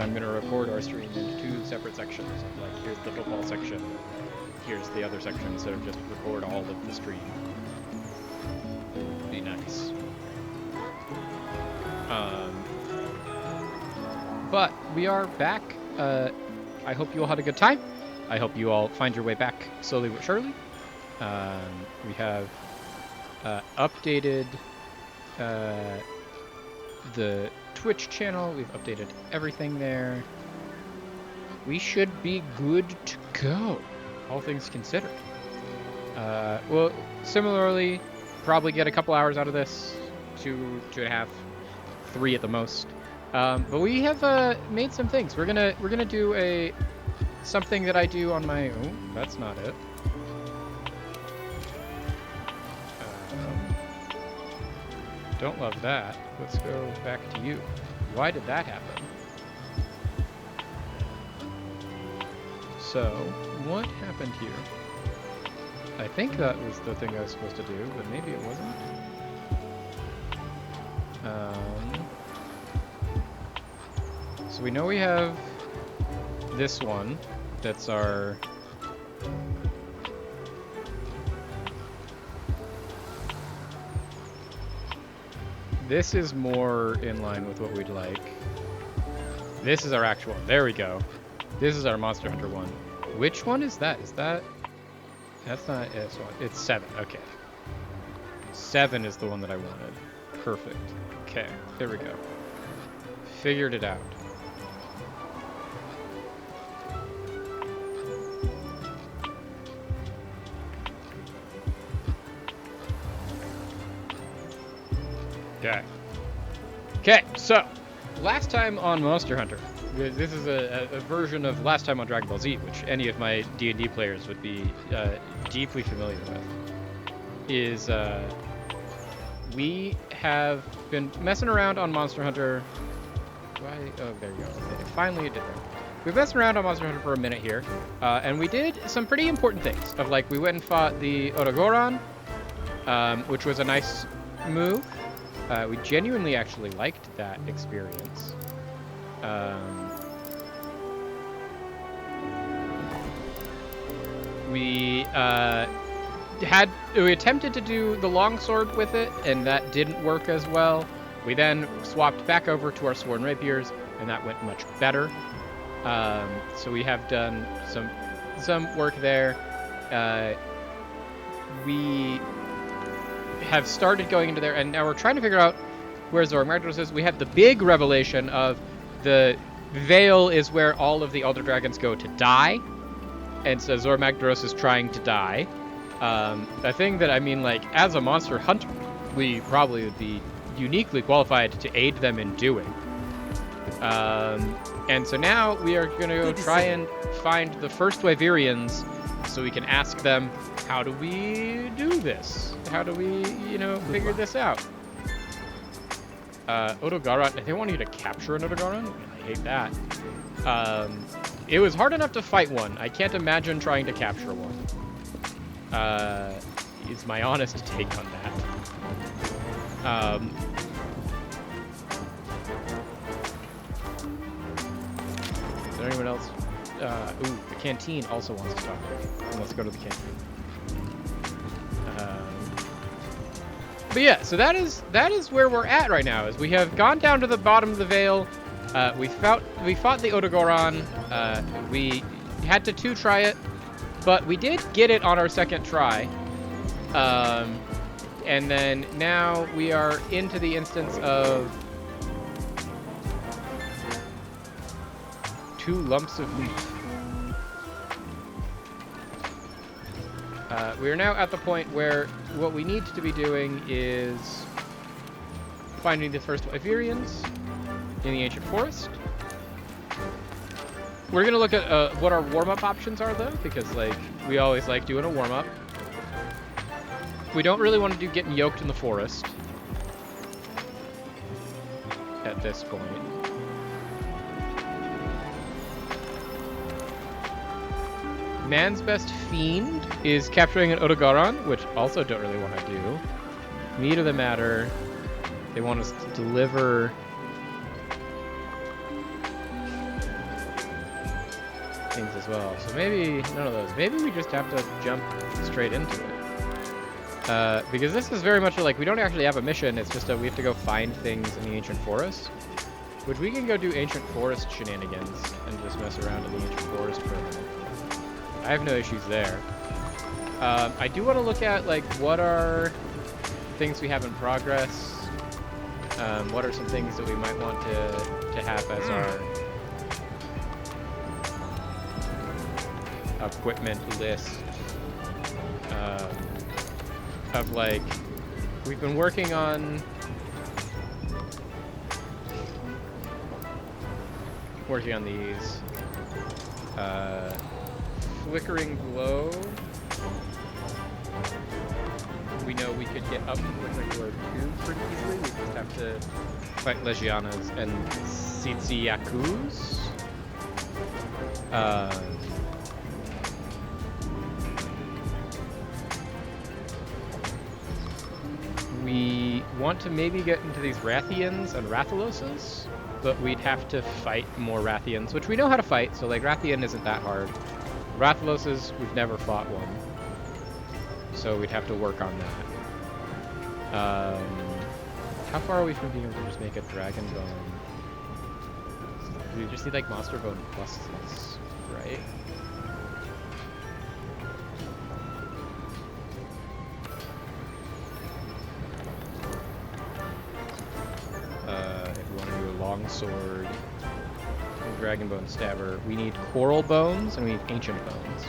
I'm going to record our stream into 2 separate sections. Like, here's the football section, here's the other section, instead of just record all of the stream. Be nice. But we are back. I hope you all had a good time. I hope you all find your way back slowly but surely. We have updated the Twitch channel. We've updated everything there. We should be good to go, all things considered. Well, similarly, probably get a couple hours out of this, 2.5, 3 at the most. But we have made some things. We're gonna do something that I do on my. Oh, that's not it. Don't love that. Let's go back to you. Why did that happen? So, what happened here? I think that was the thing I was supposed to do, but maybe it wasn't. So we know we have this one. That's our... This is more in line with what we'd like. This is our actual one. There we go. This is our Monster Hunter one. Which one is that? Is that... That's not this one. It's 7. Okay. 7 is the one that I wanted. Perfect. Okay. There we go. Figured it out. Okay. Okay, so last time on Monster Hunter, this is a version of last time on Dragon Ball Z, which any of my D&D players would be deeply familiar with, is we have been messing around on Monster Hunter. Why? Oh, there you go. Okay, finally it did that. We've messed around on Monster Hunter for a minute here, and we did some pretty important things. Of like, we went and fought the Otogoron, which was a nice move. We genuinely actually liked that experience. We attempted to do the longsword with it, and that didn't work as well. We then swapped back over to our sworn rapiers, and that went much better. So we have done some work there. We have started going into there, and now we're trying to figure out where Zorah Magdaros is. We have the big revelation of the Veil is where all of the Elder Dragons go to die, and so Zorah Magdaros is trying to die. A thing that, I mean, like, as a monster hunter, we probably would be uniquely qualified to aid them in doing. And so now we are going to go try and find the first Wyverians so we can ask them, how do we do this? How do we, figure this out? Otogoron, they want you to capture an Otogoron? I hate that. It was hard enough to fight one. I can't imagine trying to capture one. Is my honest take on that. Is there anyone else? Ooh, the canteen also wants to talk. Let's go to the canteen. But yeah, so that is where we're at right now. Is we have gone down to the bottom of the Veil. We fought the Otogoron. We had to 2-try it, but we did get it on our second try. And then now we are into the instance of 2 lumps of leaf. We are now at the point where what we need to be doing is finding the first Wyverians in the Ancient Forest. We're going to look at what our warm-up options are, though, because, like, we always like doing a warm-up. We don't really want to do getting yoked in the forest at this point. Man's best fiend is capturing an Otogoron, which also don't really want to do. Meat of the matter, they want us to deliver things as well. So maybe none of those. Maybe we just have to jump straight into it. Because this is very much like, we don't actually have a mission, it's just we have to go find things in the ancient forest. Which we can go do ancient forest shenanigans and just mess around in the ancient forest for a minute. I have no issues there. I do want to look at, like, what are things we have in progress. What are some things that we might want to have as our equipment list. Of, like, we've been working on these. Flickering glow. We know we could get up to Flickering Glow 2 pretty easily. We just have to fight Legianas and Tsitsiakus. We want to maybe get into these Rathians and Rathaloses, but we'd have to fight more Rathians, which we know how to fight, so like Rathian isn't that hard. Rathaloses, we've never fought one, so we'd have to work on that. How far are we from being able to just make a Dragon Bone? We just need like Monster Bone pluses, right? If we want to do a longsword, Dragon Bone Stabber, we need Coral Bones and we need Ancient Bones.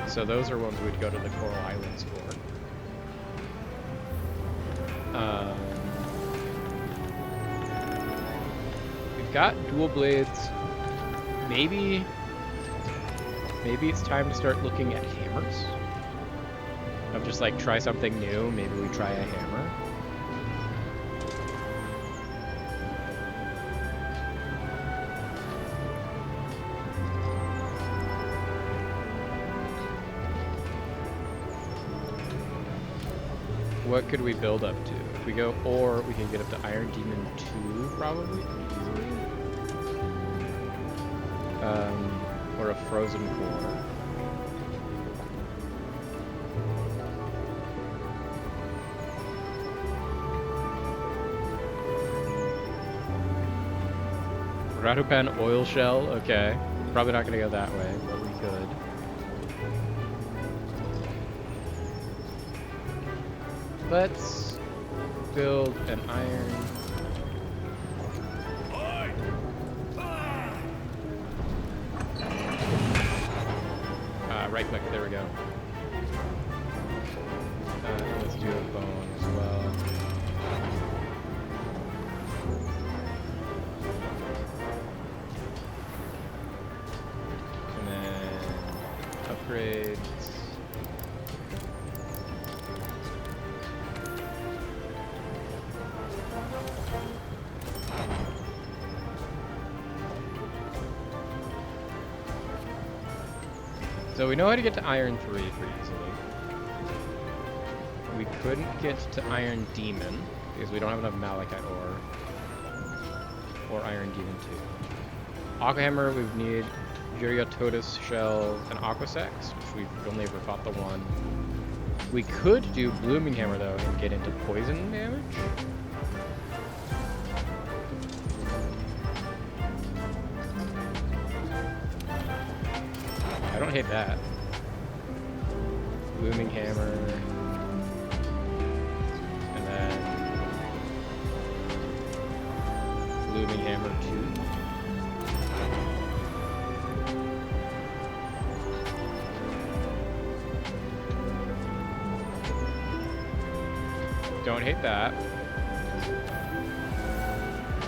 So those are ones we'd go to the Coral Islands for. We've got dual blades. Maybe it's time to start looking at hammers. Of just like try something new. Maybe we try a hammer. What could we build up to? If we go ore, we can get up to Iron Demon 2, probably, easily. Or a Frozen Core. Ratupan Oil Shell, okay. Probably not gonna go that way, but we could. Let's build an iron. Right click, there we go. Let's do a bone as well. And then upgrades. So we know how to get to Iron 3 pretty easily. We couldn't get to Iron Demon because we don't have enough Malachite ore. Or Iron Demon 2. Aqua Hammer, we need Gyriatotus Shell and Aquasex, which we've only ever fought the one. We could do Blooming Hammer though and get into poison damage. I don't hate that. Blooming Hammer. And then Blooming Hammer 2. Don't hate that.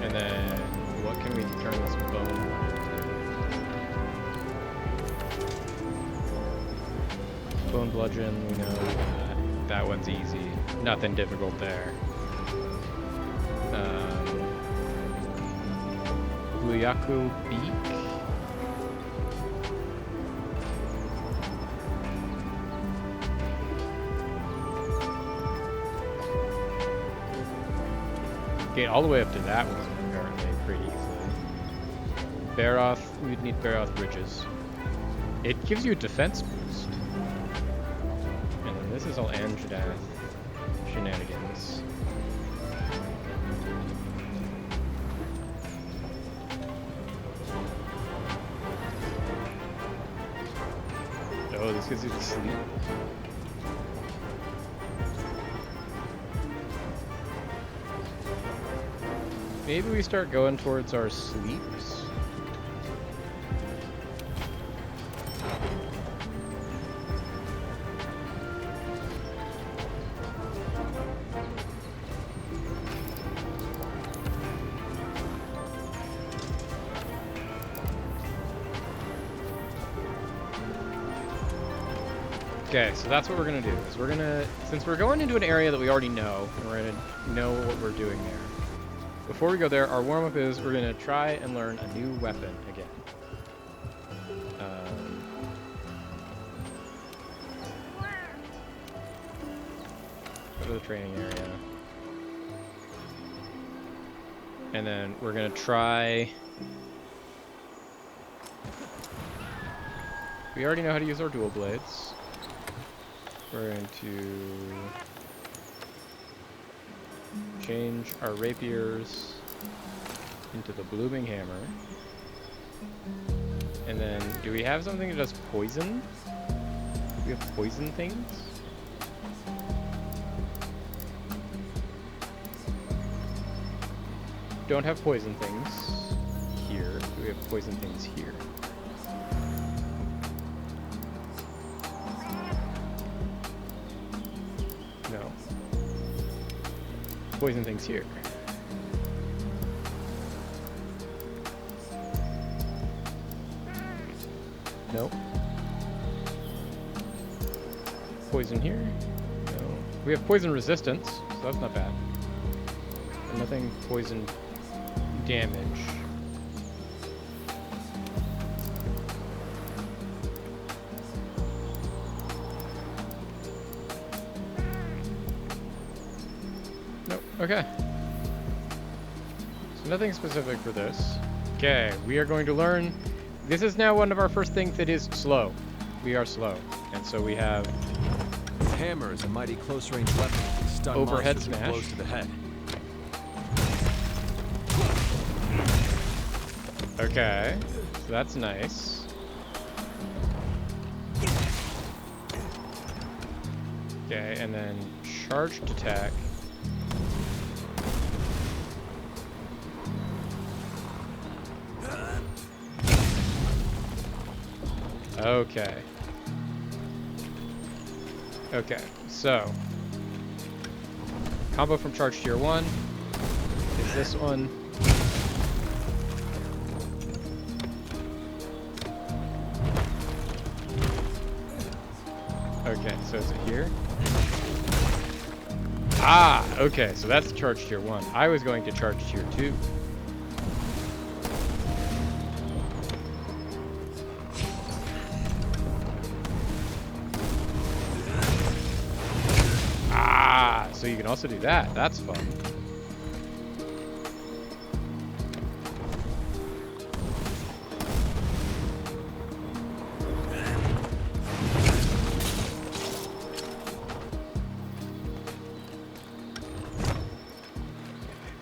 And then what can we turn this bone? Bone Bludgeon, we know that one's easy. Nothing difficult there. Luyaku Beak. Get all the way up to that one, apparently, pretty easily. Baroth, we'd need Baroth Bridges. It gives you a defense boost. And then this is all Anjanath shenanigans. Oh, this gives you to sleep. Maybe we start going towards our sleeps. Okay, so that's what we're gonna do. Is we're gonna, since we're going into an area that we already know, and we're gonna know what we're doing there. Before we go there, our warm-up is we're gonna try and learn a new weapon again. Go to the training area. And then we're gonna try... We already know how to use our dual blades. We're going to change our rapiers into the blooming hammer. And then, do we have something that does poison? Do we have poison things? Don't have poison things here. Do we have poison things here? No. Poison things here. Nope. Poison here? No. We have poison resistance, so that's not bad. But nothing poison damage. Nope. Okay. So nothing specific for this. Okay, we are going to learn. This is now one of our first things that is slow. We are slow. And so we have... Hammer is a mighty close-range weapon. Stun overhead monsters with smash. blows to the head. Okay, so that's nice. Okay, and then charged attack. Okay. Okay, so combo from charge tier 1 is this one. Okay, so is it here? Ah, okay, so that's charge tier 1. I was going to charge tier 2. Ah, so you can also do that. That's fun.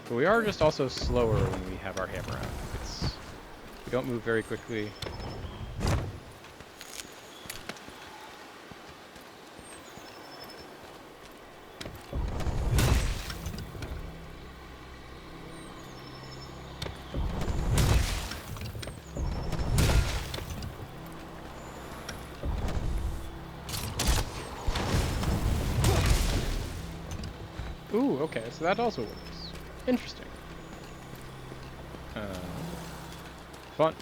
But we are just also slower when we have our hammer out. We don't move very quickly. Ooh, okay, so that also works. Interesting. Fun.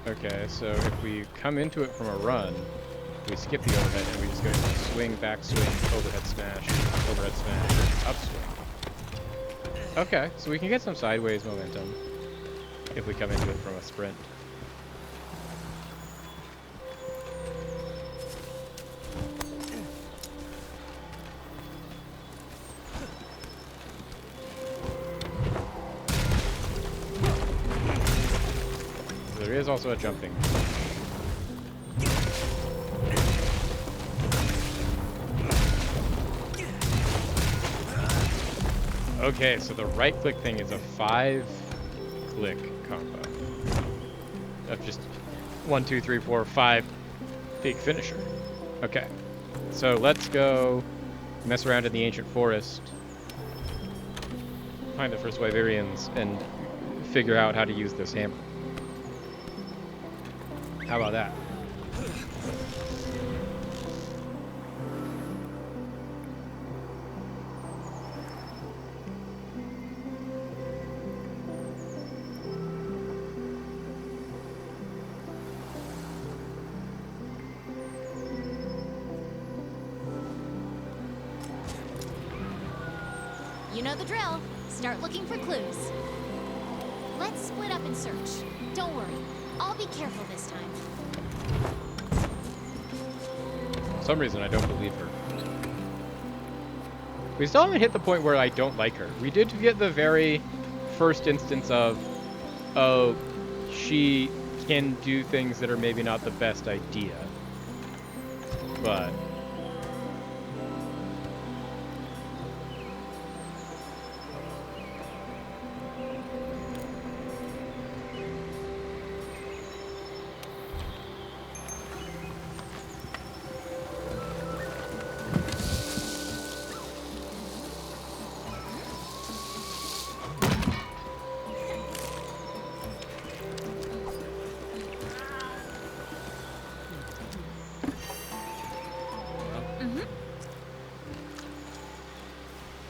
Okay, so if we come into it from a run, we skip the overhead and we just go swing, back swing, overhead smash, upswing. Okay, so we can get some sideways momentum if we come into it from a sprint. also a jumping. Okay, so the right-click thing is a 5-click combo of just 1, 2, 3, 4, 5 big finisher. Okay, so let's go mess around in the ancient forest, find the first Wyverians, and figure out how to use this hammer. How about that? You know the drill. Start looking for clues. Let's split up and search. Don't worry. I'll be careful this time. For some reason, I don't believe her. We still haven't hit the point where I don't like her. We did get the very first instance of, oh, she can do things that are maybe not the best idea. But...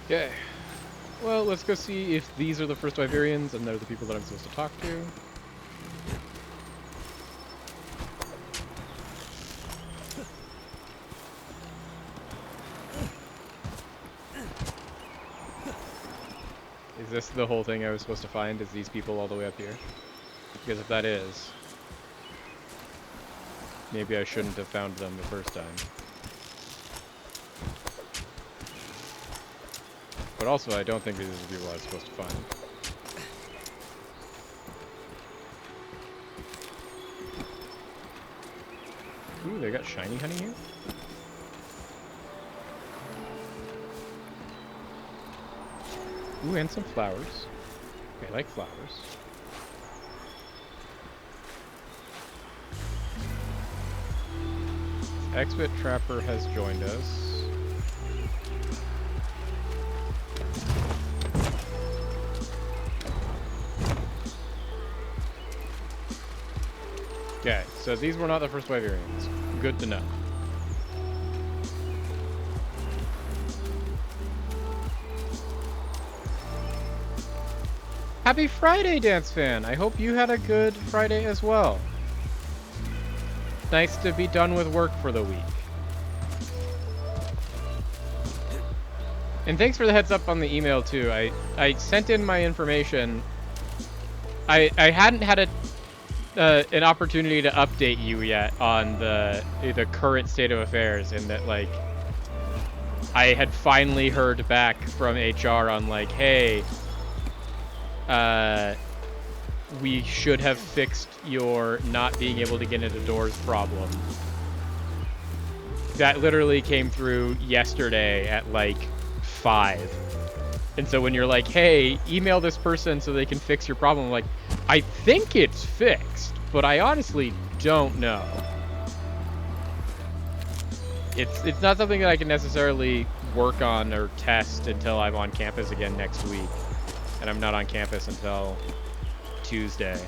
Okay. Well, let's go see if these are the first Wyverians and they're the people that I'm supposed to talk to. Is this the whole thing I was supposed to find? Is these people all the way up here? Because if that is, maybe I shouldn't have found them the first time. But also, I don't think these are the people I was supposed to find. Ooh, they got shiny honey here? Ooh, and some flowers. I like flowers. Exbit Trapper has joined us. Okay, so these were not the first Wyverians. Good to know. Happy Friday, Dance Fan! I hope you had a good Friday as well. Nice to be done with work for the week. And thanks for the heads up on the email too. I sent in my information. I hadn't had an opportunity to update you yet on the current state of affairs, in that like I had finally heard back from HR on like, hey, we should have fixed your not being able to get into doors problem. That literally came through yesterday at like 5. And so when you're like, hey, email this person so they can fix your problem, I'm like, I think it's fixed, but I honestly don't know. It's not something that I can necessarily work on or test until I'm on campus again next week. And I'm not on campus until Tuesday.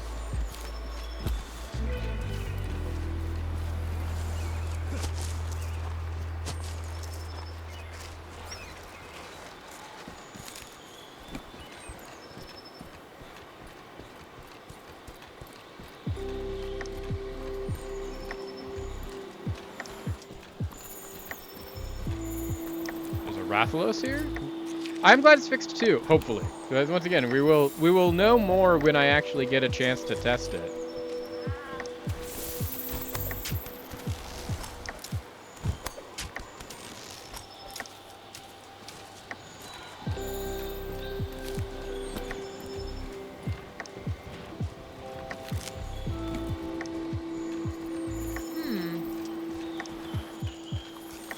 There's a Rathalos here? I'm glad it's fixed too, hopefully. Because once again, we will know more when I actually get a chance to test it.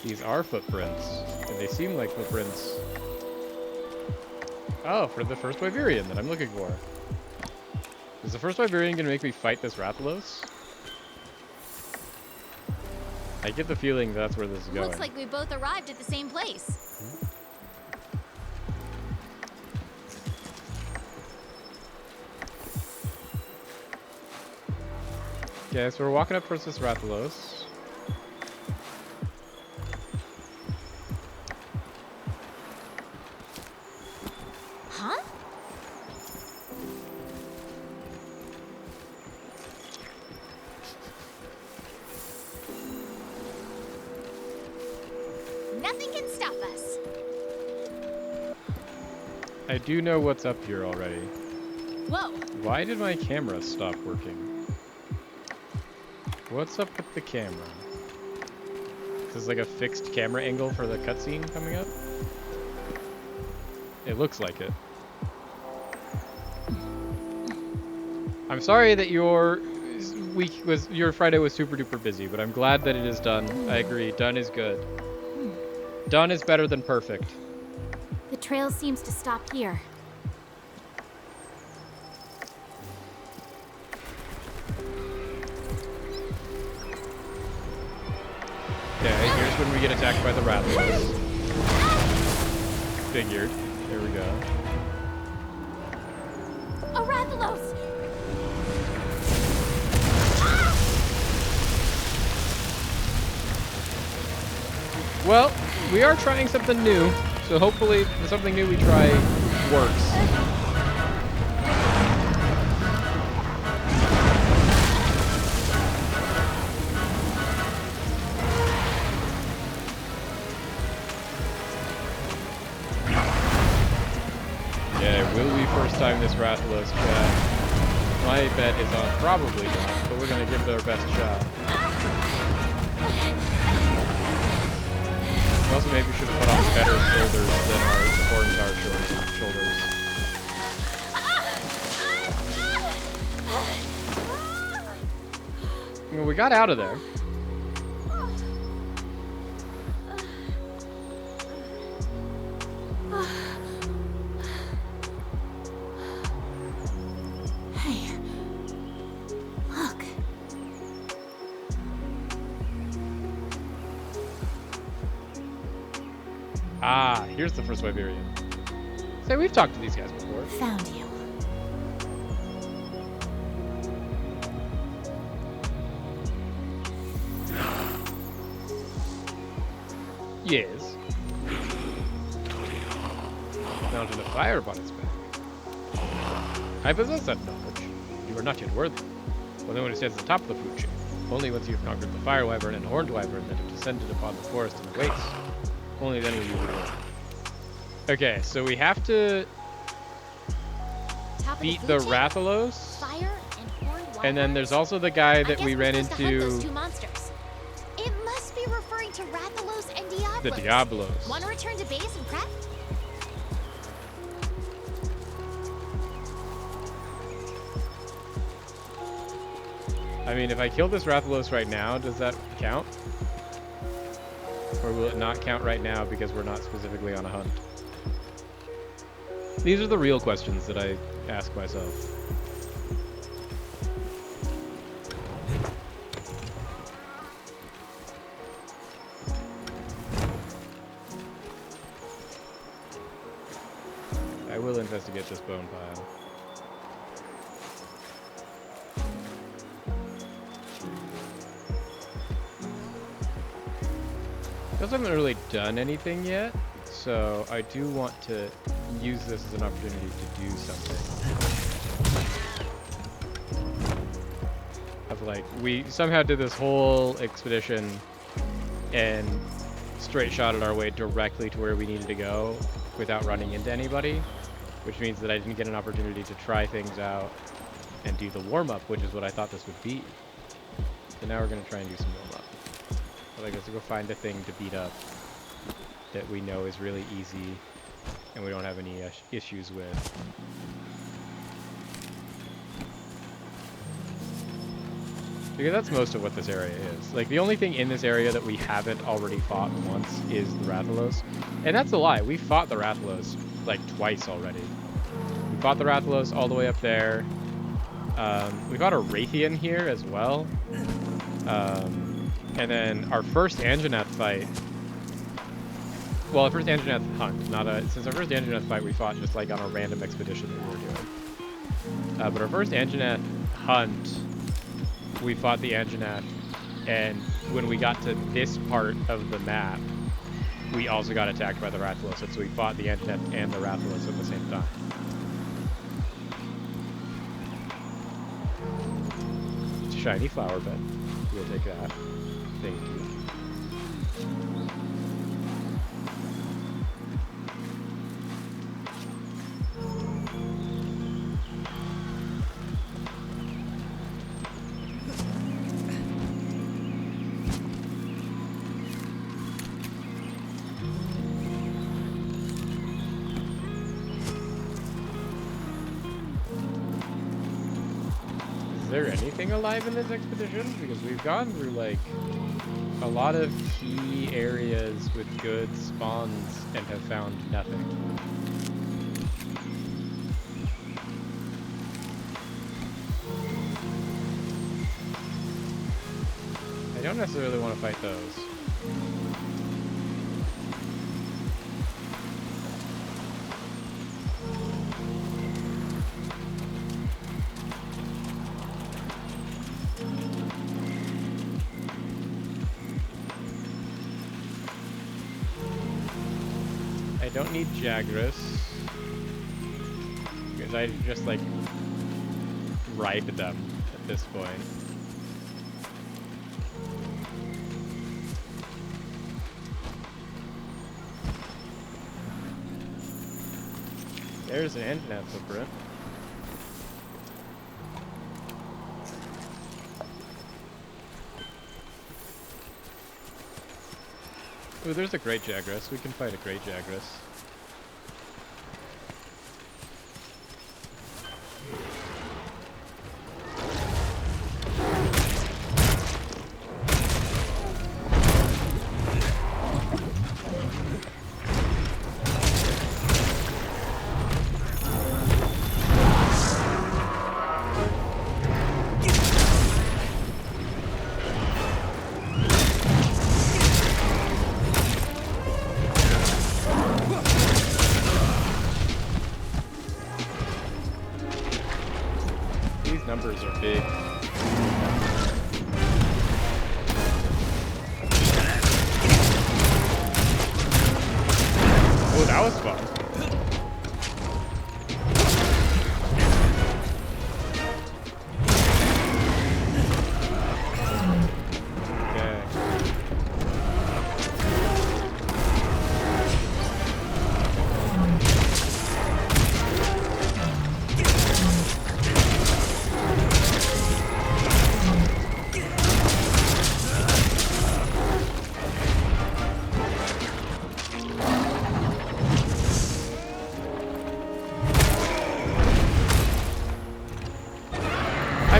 These are footprints, and they seem like footprints. Oh, for the first Wyverian that I'm looking for. Is the first Wyverian gonna make me fight this Rathalos? I get the feeling that's where this is going. Looks like we both arrived at the same place. Okay, so we're walking up towards this Rathalos. Huh? Nothing can stop us. I do know what's up here already. Whoa. Why did my camera stop working? What's up with the camera? Is this like a fixed camera angle for the cutscene coming up? It looks like it. I'm sorry that your Friday was super duper busy, but I'm glad that it is done. I agree, done is good. Done is better than perfect. The trail seems to stop here. Okay, here's when we get attacked by the Rathalos. Figured. Here we go. A Rathalos! Well, we are trying something new, so hopefully the something new we try works. Yeah, will we first time this Rathalos chat? My bet is on probably not, but we're gonna give it our best shot. Also, maybe we should have put on better shoulders than our orange shoulders. Well, we got out of there. Hey, look. Ah, here's the first Wyverian. Say, we've talked to these guys before. Found you. Yes. Mountain of fire upon its back. I possess that knowledge. You are not yet worthy. Well, then when it stands at the top of the food chain. Only once you have conquered the fire wyvern and horned wyvern that have descended upon the forest and the wastes. Only then will you be worthy. Okay, so we have to beat the Rathalos. Fire and horned And then there's also the guy that we ran into. Those two monsters. It must be referring to Rathalos and Diablos. The Diablos. Want to return to base and prep? I mean, if I kill this Rathalos right now, does that count? Or will it not count right now because we're not specifically on a hunt? These are the real questions that I ask myself. I will investigate this bone pile. Because I haven't really done anything yet, so I do want to use this as an opportunity to do something. Of like, we somehow did this whole expedition and straight shotted our way directly to where we needed to go without running into anybody, which means that I didn't get an opportunity to try things out and do the warm-up, which is what I thought this would be. So now we're going to try and do some warm-up. But I guess to go find a thing to beat up that we know is really easy and we don't have any issues with. Because that's most of what this area is. Like, the only thing in this area that we haven't already fought once is the Rathalos. And that's a lie. We fought the Rathalos, like, twice already. We fought the Rathalos all the way up there. We fought a Raytheon here as well. And then our first Anjanath fight... Well, our first Anjanath hunt, not a... Since our first Anjanath fight, we fought just, like, on a random expedition that we were doing. But our first Anjanath hunt... We fought the Anjanath, and when we got to this part of the map, we also got attacked by the Rathalos, so we fought the Anjanath and the Rathalos at the same time. It's a shiny flower bed. We'll take that. Thank you. Is there anything alive in this expedition? Because we've gone through, like, a lot of key areas with good spawns and have found nothing. I don't necessarily want to fight those. I don't need Jagras, because I just, like, ride them at this point. There's an Anjanath footprint. Ooh, there's a Great Jagras. We can fight a Great Jagras. Numbers are big. Oh, that was fun.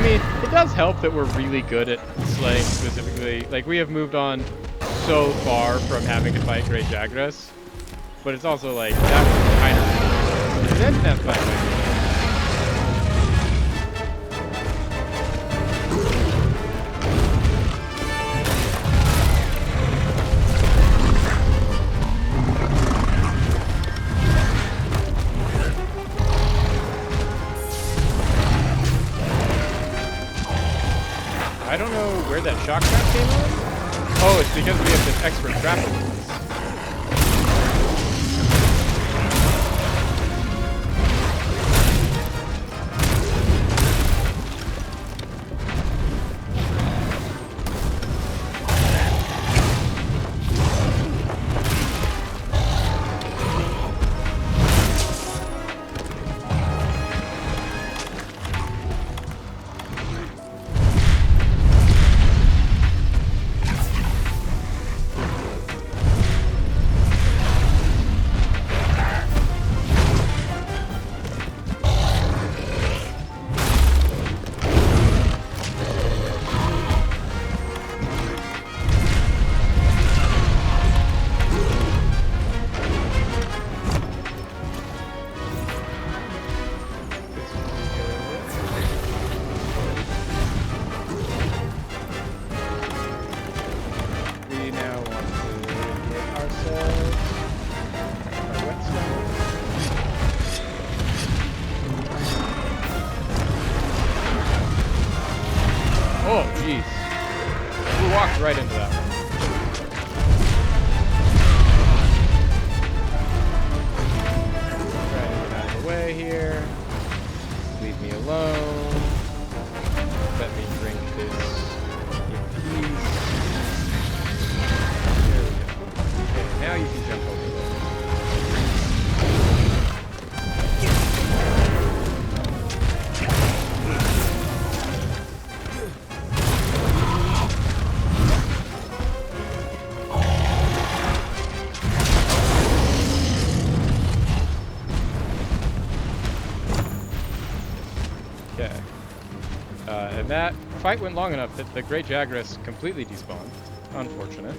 It does help that we're really good at slaying specifically. Like, we have moved on so far from having to fight Great Jagras, but it's also like that kind of. And that's fine. I don't know where that shock trap came on. Oh, it's because we have this expert trapper. right into that one. Try to get out of the way here. Leave me alone. Let me drink this in peace. There we go. Okay, now you can jump over there. Okay. And that fight went long enough that the Great Jagras completely despawned. Unfortunate.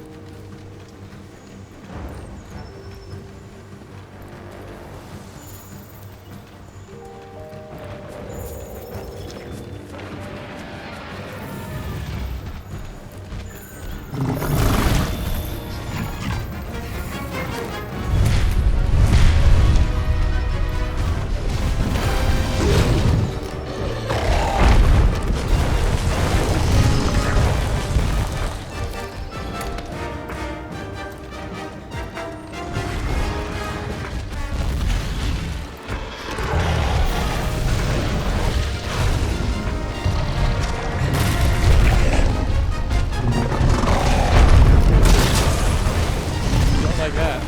Like that.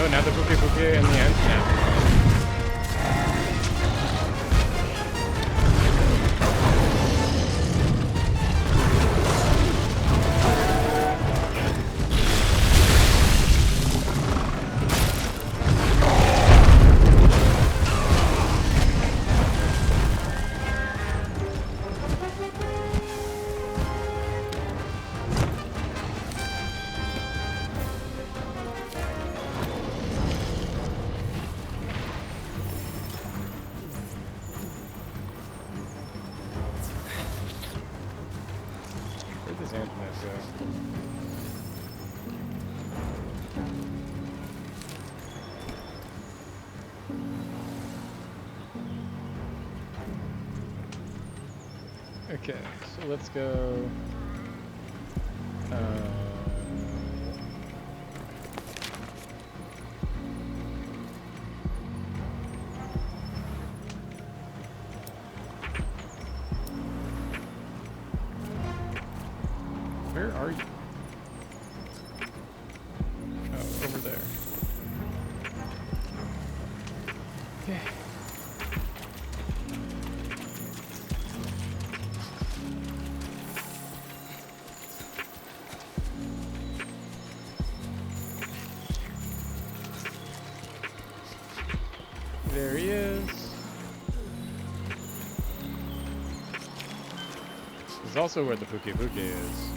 Oh, now the Bouquet and the end snap. Where'd this antenna go? Okay, so let's go. Where are you? Oh, over there. Okay. There he is. This is also where the Bouquet is.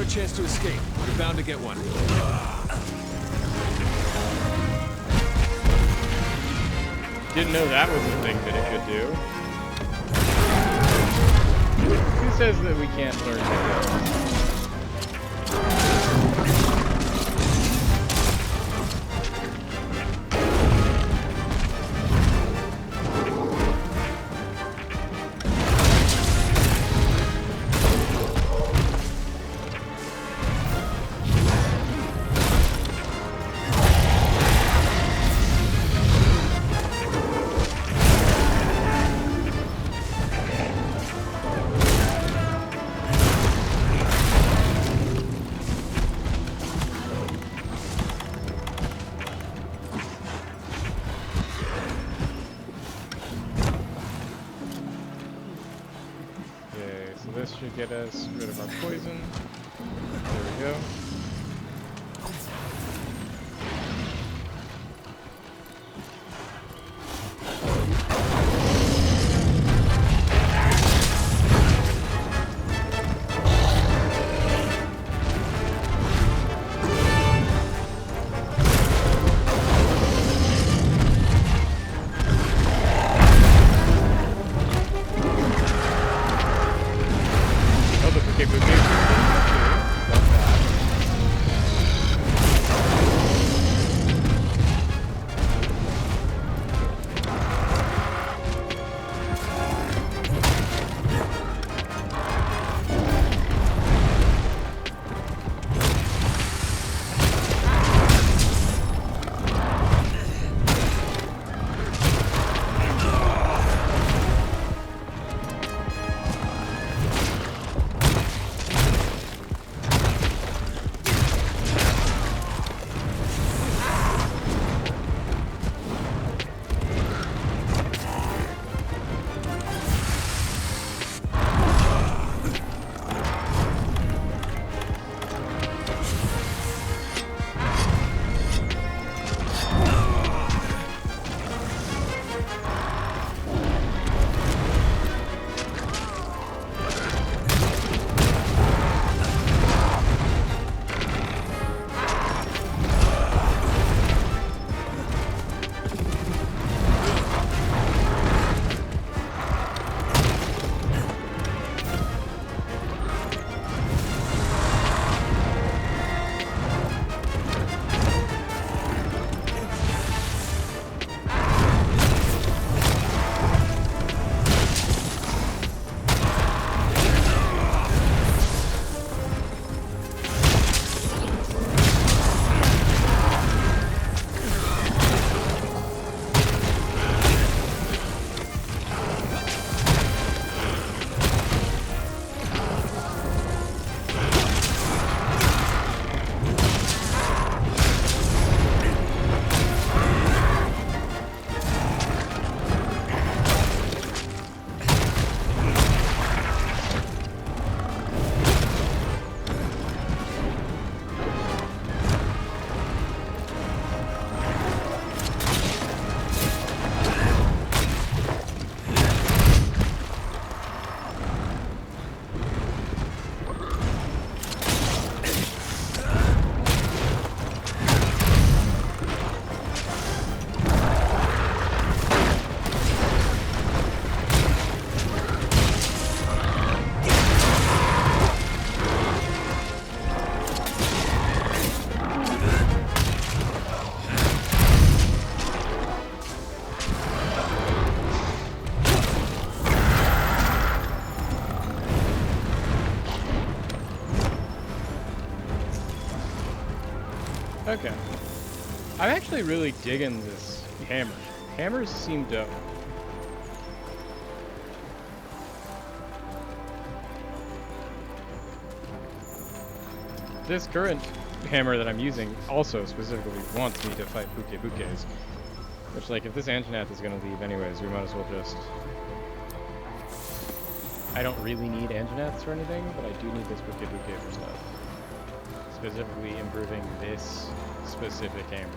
chance to escape. You're bound to get one. Didn't know that was a thing that it could do. Who says that we can't learn to go? This should get us rid of our poison. There we go. Okay. I'm actually really digging this hammer. Hammers seem dope. This current hammer that I'm using also specifically wants me to fight Bukes. Which, like, if this Anjanath is gonna leave anyways, we might as well just... I don't really need Anjanaths or anything, but I do need this Buke for stuff. Specifically improving this specific hammer.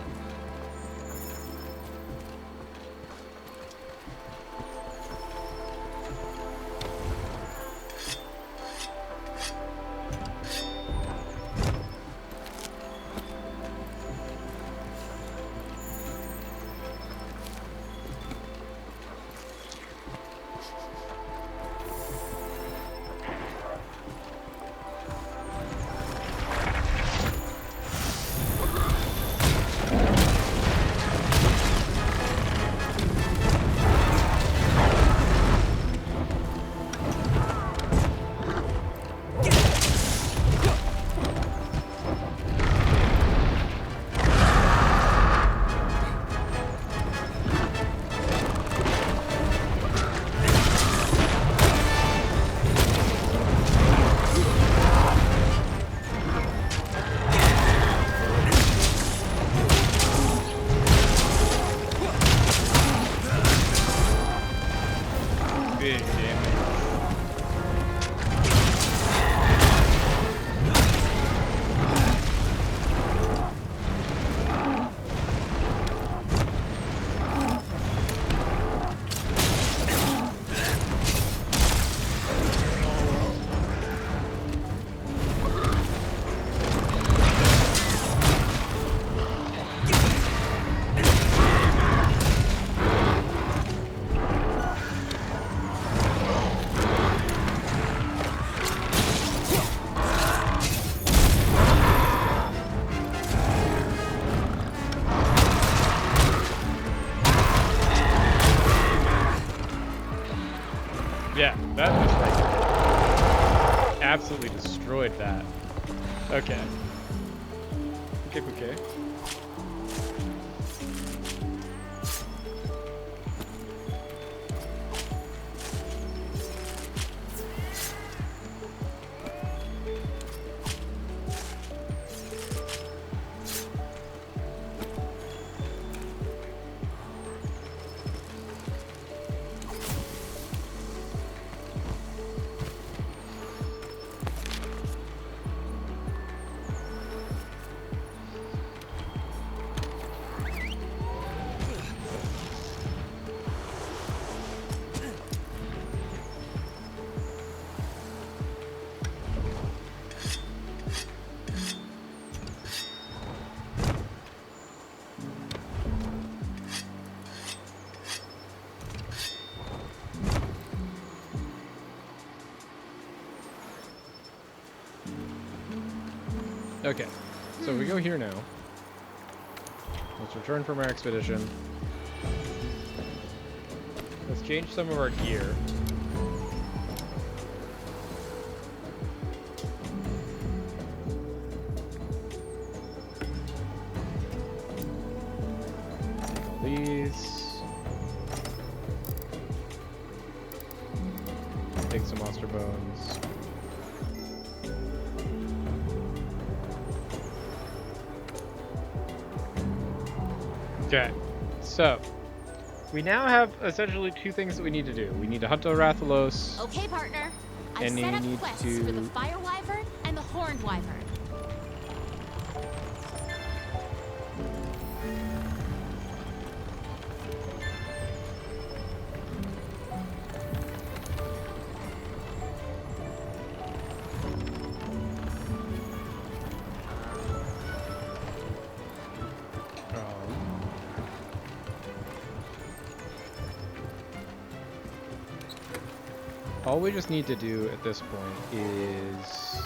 absolutely destroyed that. Okay. Okay, okay. Okay, so we go here now. Let's return from our expedition. Let's change some of our gear. All these. Take some monster bones. Okay, so we now have essentially two things that we need to do. We need to hunt a Rathalos. Okay, partner. I've And set you up need quests to- for the fire wyvern and the horned wyvern. All we just need to do at this point is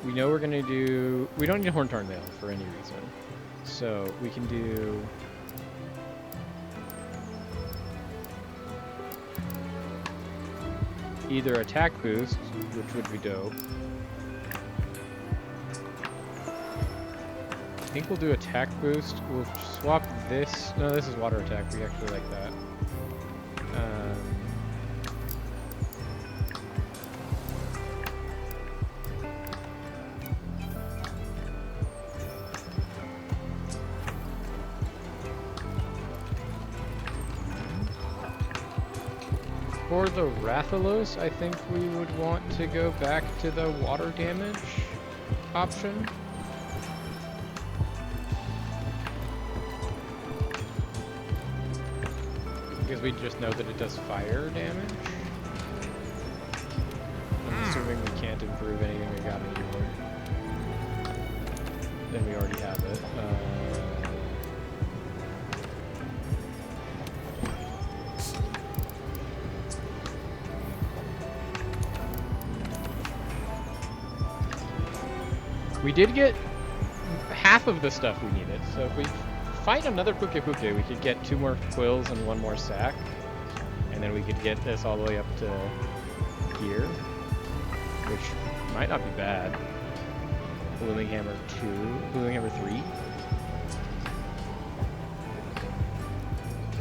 we know we're gonna do. We don't need a Horntarn Mail for any reason, so we can do. Either attack boost, which would be dope. I think we'll do attack boost. We'll swap this. No, this is water attack. We actually like that. For the Rathalos, I think we would want to go back to the water damage option. Because we just know that it does fire damage. I'm assuming we can't improve anything we got anymore. Then we already have it. We did get half of the stuff we needed, so if we fight another Puke Puke, we could get 2 more quills and 1 more sack, and then we could get this all the way up to here, which might not be bad. Blooming Hammer 2, Blooming Hammer 3.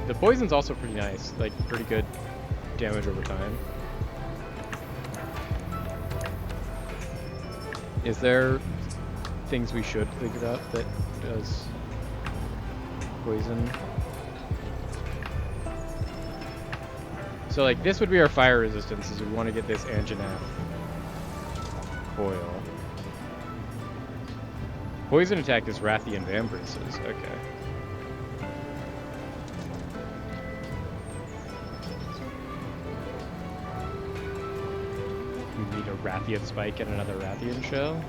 The poison's also pretty nice, like pretty good damage over time. Is there things we should think about that does poison? So like this would be our fire resistance, is we want to get this Anjanath foil. Poison attack is Rathian Vambraces, okay. We need a Rathian Spike and another Rathian Shell.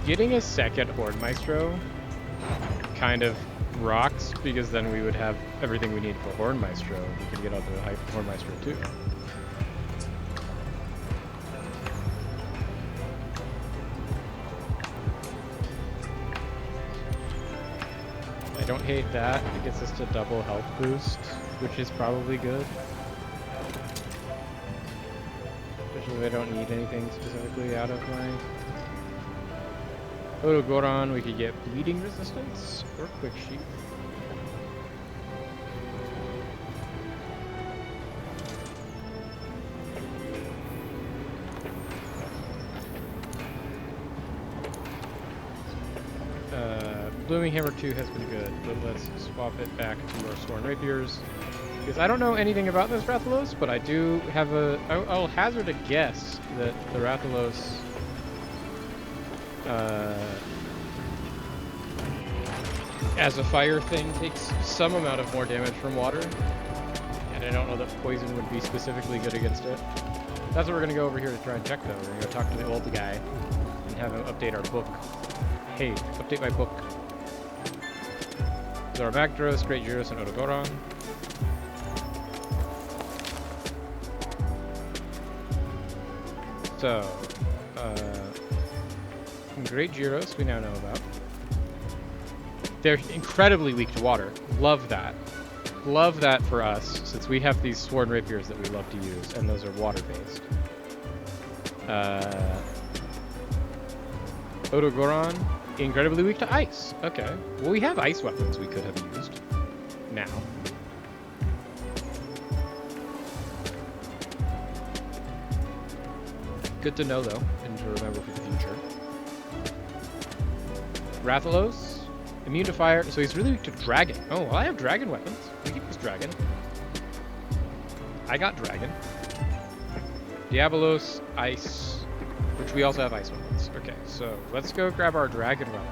Getting a second Horde Maestro kind of rocks, because then we would have everything we need for Hornmaestro. We could get out the Hornmaestro too. I don't hate that. It gets us to double health boost, which is probably good. Especially if I don't need anything specifically out of my Odogoron. We could get bleeding resistance or quick sheep. Blooming Hammer 2 has been good, but let's swap it back to our Sworn Rapiers. Because I don't know anything about this Rathalos, but I do have a... I'll hazard a guess that the Rathalos... as a fire thing, takes some amount of more damage from water. And I don't know that poison would be specifically good against it. That's what we're going to go over here to try and check, though. We're going to go talk to the old guy and have him update our book. Hey, update my book. There are Magdaros, Great Gyros, and Odogoron. So, Great Gyros we now know about. They're incredibly weak to water. Love that. Love that for us, since we have these Sworn Rapiers that we love to use, and those are water-based. Odogoron, incredibly weak to ice. Okay. Well, we have ice weapons we could have used. Now. Good to know, though, and to remember for the future. Rathalos, immune to fire. So he's really weak to dragon. Oh, well, I have dragon weapons. We can use dragon. I got dragon. Diabolos, ice, which we also have ice weapons. Okay, so let's go grab our dragon weapon.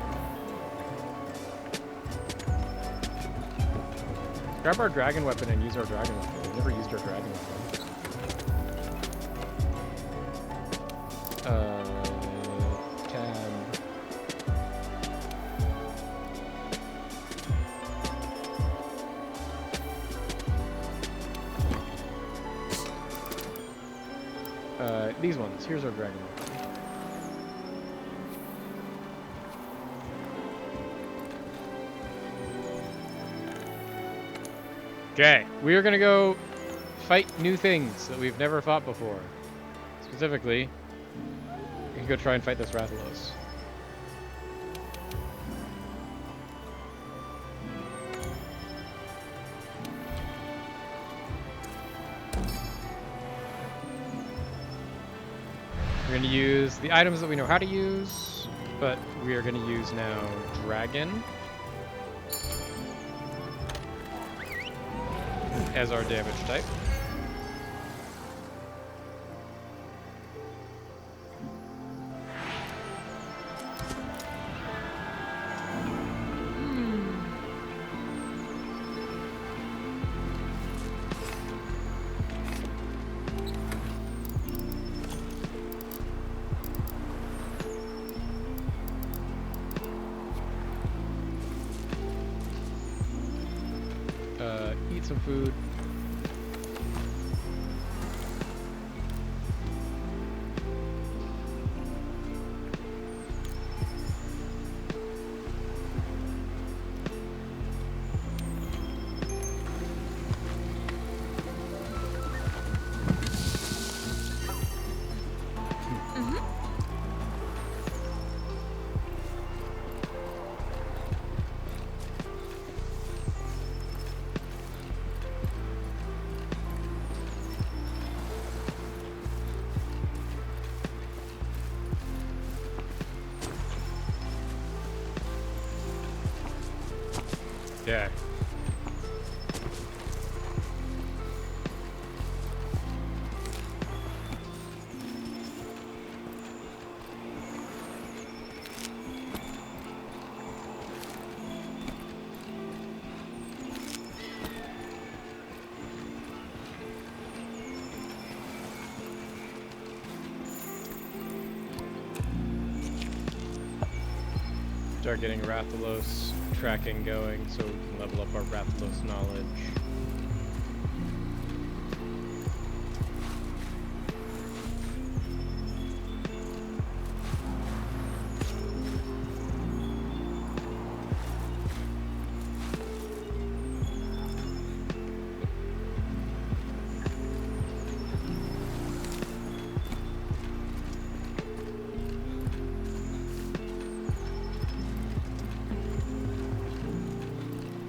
Grab our dragon weapon and use our dragon weapon. We've never used our dragon weapon. These ones. Here's our dragon weapon. Okay, we are gonna go fight new things that we've never fought before. Specifically, we can go try and fight this Rathalos. We're going to use the items that we know how to use, but we are going to use now Dragon as our damage type. Eat some food. Yeah. Start getting Rathalos tracking going so we can level up our Rathalos knowledge.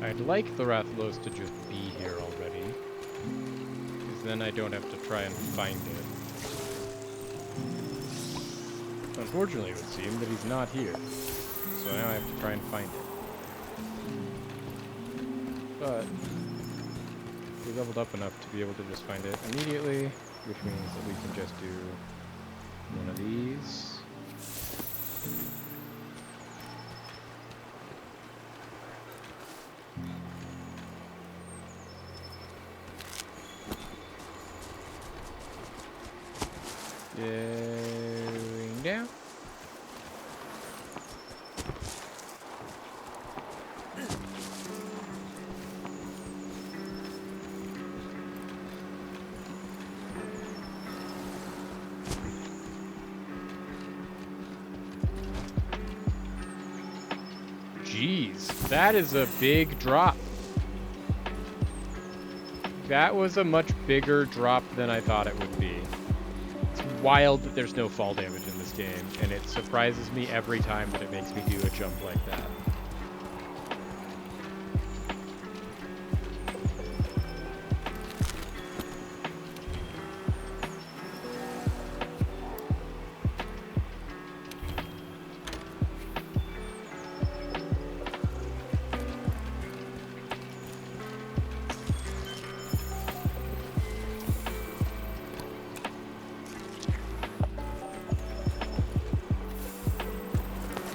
I'd like the Rathalos to just be here already, because then I don't have to try and find it. Unfortunately, it would seem that he's not here, so now I have to try and find it. But we leveled up enough to be able to just find it immediately, which means that we can just do one of these. Going down. Jeez, that is a big drop. That was a much bigger drop than I thought it would be. It's wild that there's no fall damage in this game, and it surprises me every time that it makes me do a jump like that.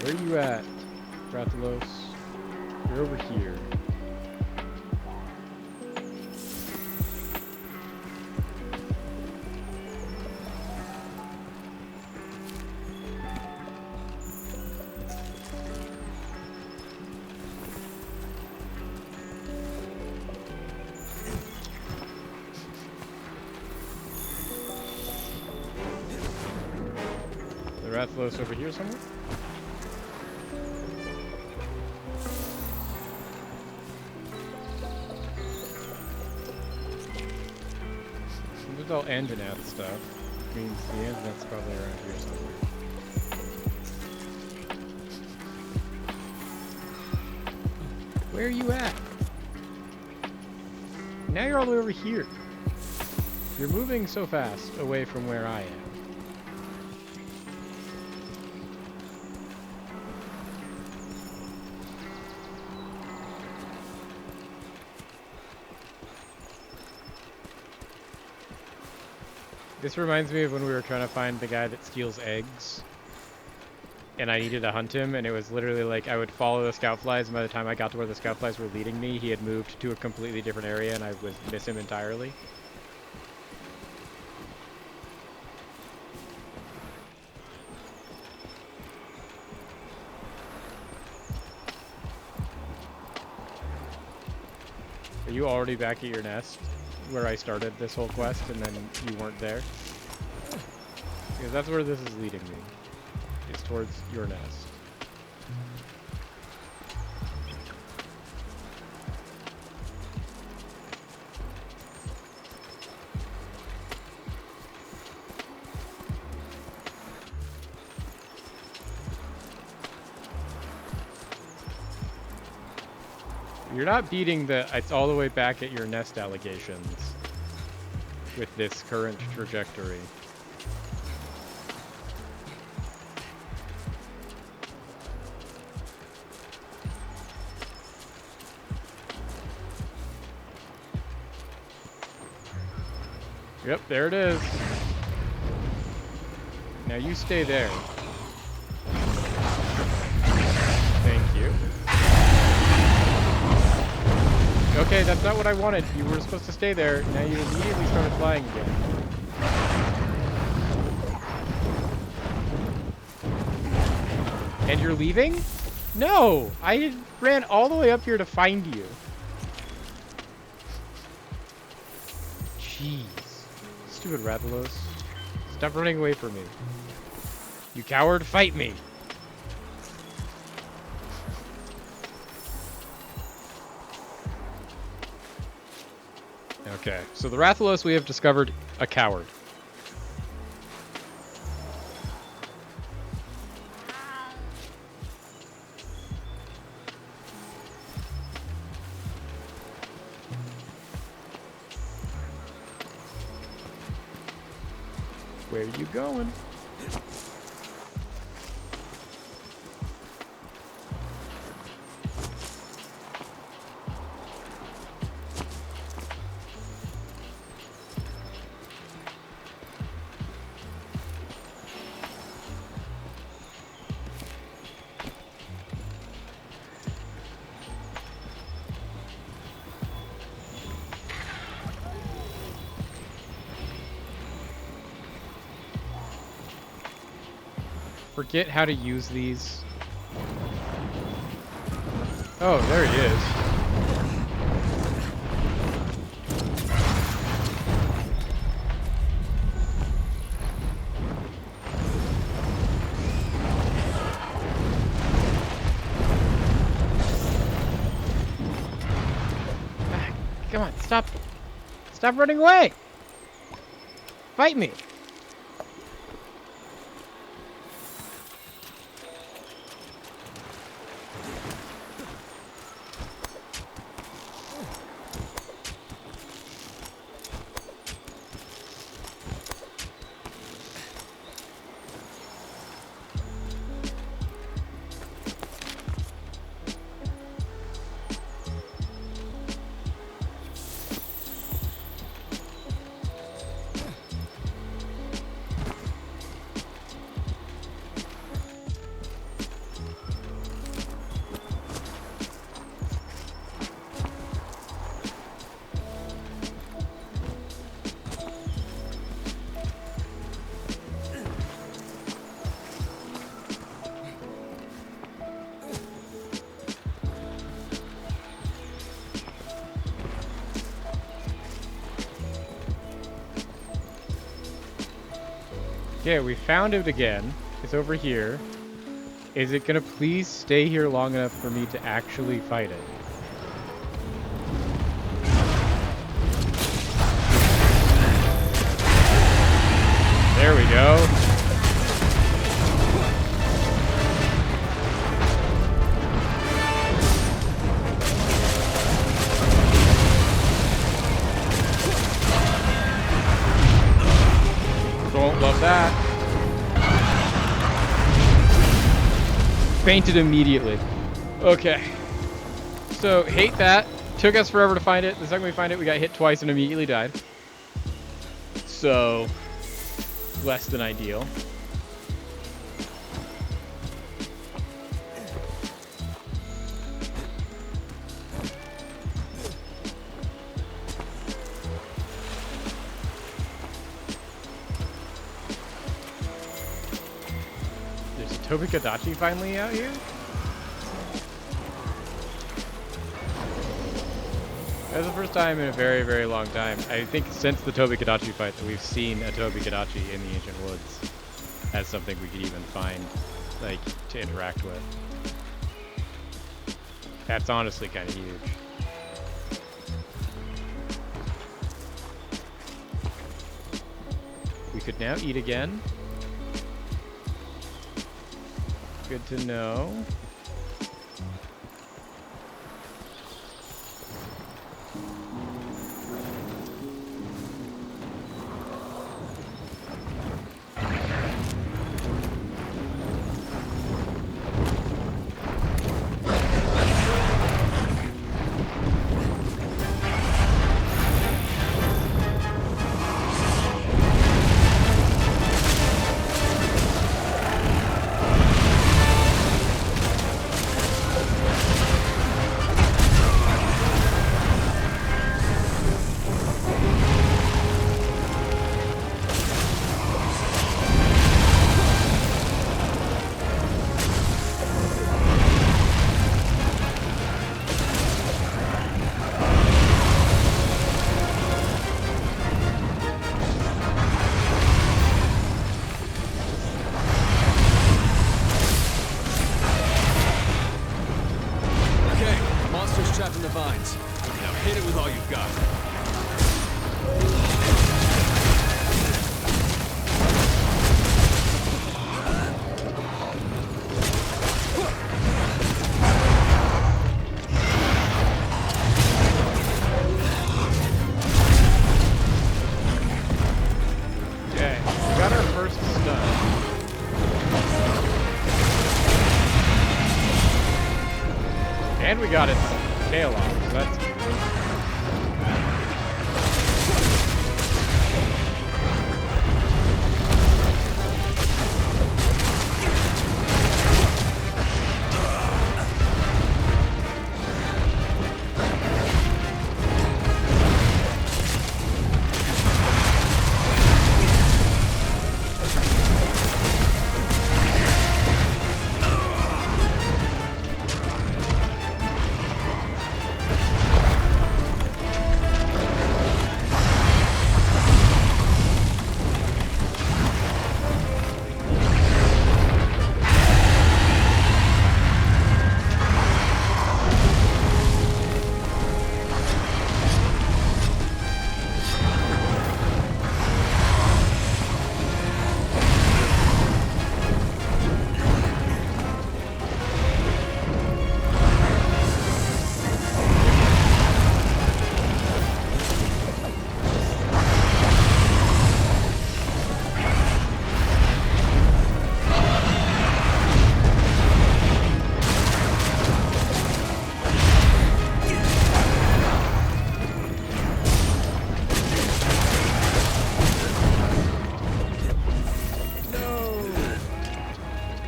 Where are you at, Rathalos? You're over here. The Rathalos over here somewhere? There's all Anjanath stuff, which means the Anjanath's probably around here somewhere. Where are you at? Now you're all the way over here. You're moving so fast away from where I am. This reminds me of when we were trying to find the guy that steals eggs. And I needed to hunt him, and it was literally like I would follow the scout flies, and by the time I got to where the scout flies were leading me, he had moved to a completely different area, and I would miss him entirely. Are you already back at your nest, where I started this whole quest, and then you weren't there? Because that's where this is leading me. It's towards your nest. You're not beating the "it's all the way back at your nest" allegations with this current trajectory. Yep, there it is. Now you stay there. Thank you. Okay, that's not what I wanted. You were supposed to stay there. Now you immediately started flying again. And you're leaving? No! I ran all the way up here to find you. Jeez. Stupid Rathalos. Stop running away from me. You coward, fight me! Okay, so the Rathalos, we have discovered a coward. Where are you going? Forget how to use these. Oh, there he is. Ah, come on, stop. Stop running away. Fight me. Okay, we found it again. It's over here. Is it gonna please stay here long enough for me to actually fight it? There we go. Don't love that. Fainted immediately. Okay. So, hate that. Took us forever to find it. The second we find it, we got hit twice and immediately died. So, less than ideal. There's a Tobikadachi finally out here? That's the first time in a very, very long time, I think since the Tobikadachi fight, that we've seen a Tobikadachi in the Ancient Woods as something we could even find, like, to interact with. That's honestly kind of huge. We could now eat again. Good to know. And we got its tail off, so that's good.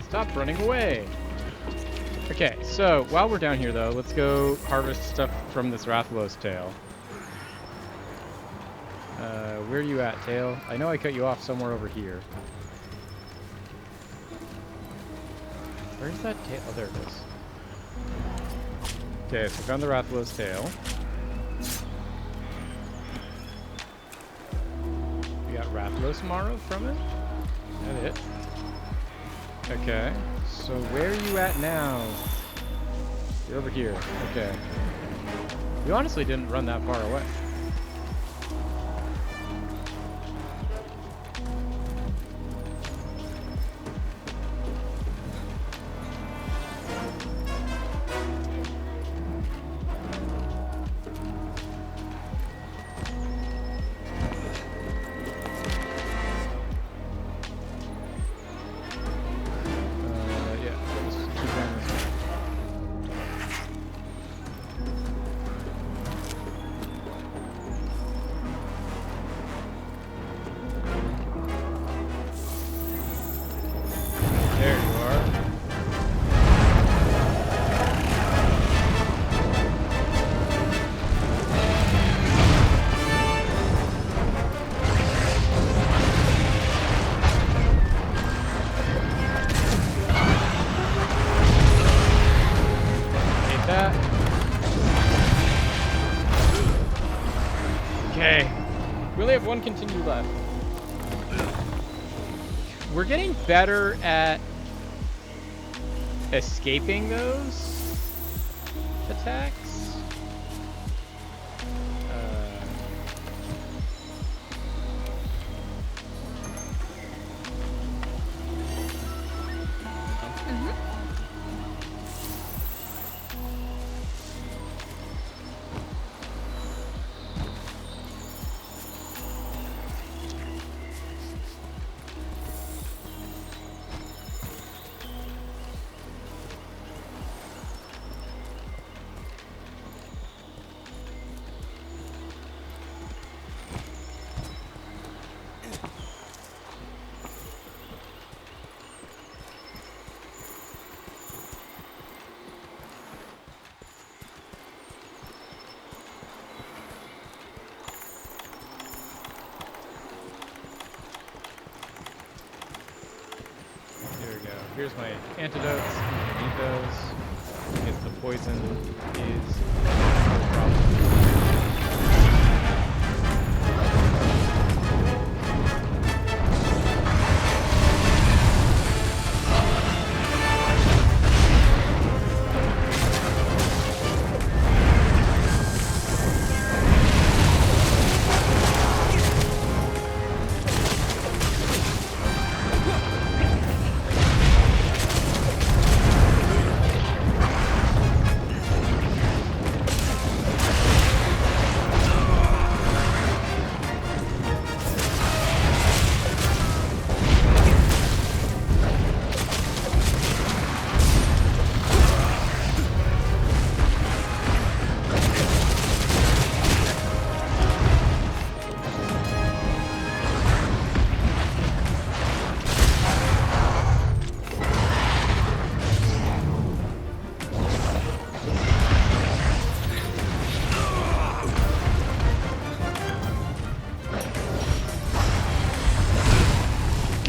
Stop running away. Okay, so while we're down here, though, let's go harvest stuff from this Rathalos tail. Where are you at, tail? I know I cut you off somewhere over here. Where's that tail? Oh, there it is. Okay, so found the Rathalos tail. We got Rathalos Marrow from it. Is that it? Okay, so where are you at now? You're over here. Okay. You honestly didn't run that far away. Okay, we only have one continue left. We're getting better at escaping those attacks. Here's my antidotes. I need those. I guess the poison is no problem.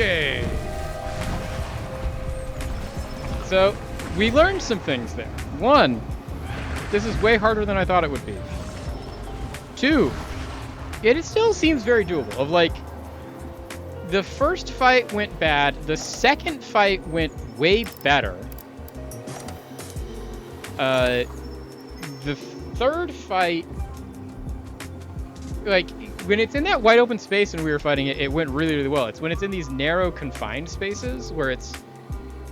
Okay. So, we learned some things there. One, this is way harder than I thought it would be. Two, it still seems very doable. Of like, the first fight went bad. The second fight went way better. The third fight, like, when it's in that wide open space and we were fighting it, it went really, really well. It's when it's in these narrow, confined spaces where it's,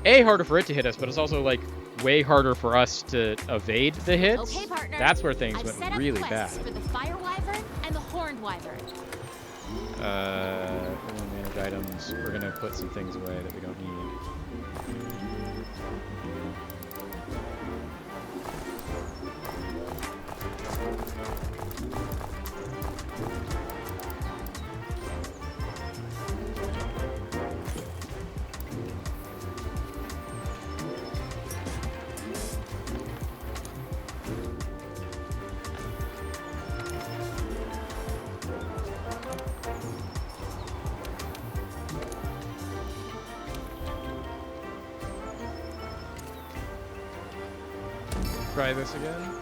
A, harder for it to hit us, but it's also, like, way harder for us to evade the hits. Okay, partner. That's where things I've went set up really quests bad. for the fire wyvern and the horned wyvern. Manage items. We're gonna put some things away that we don't need. Try this again.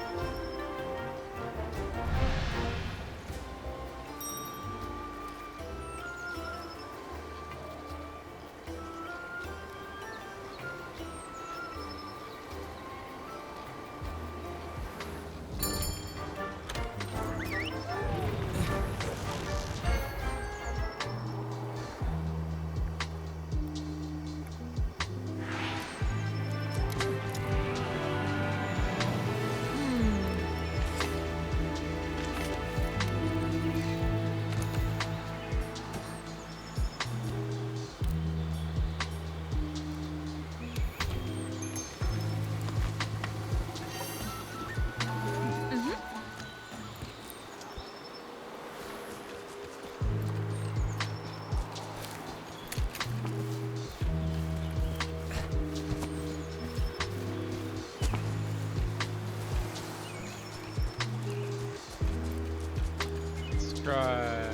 Try.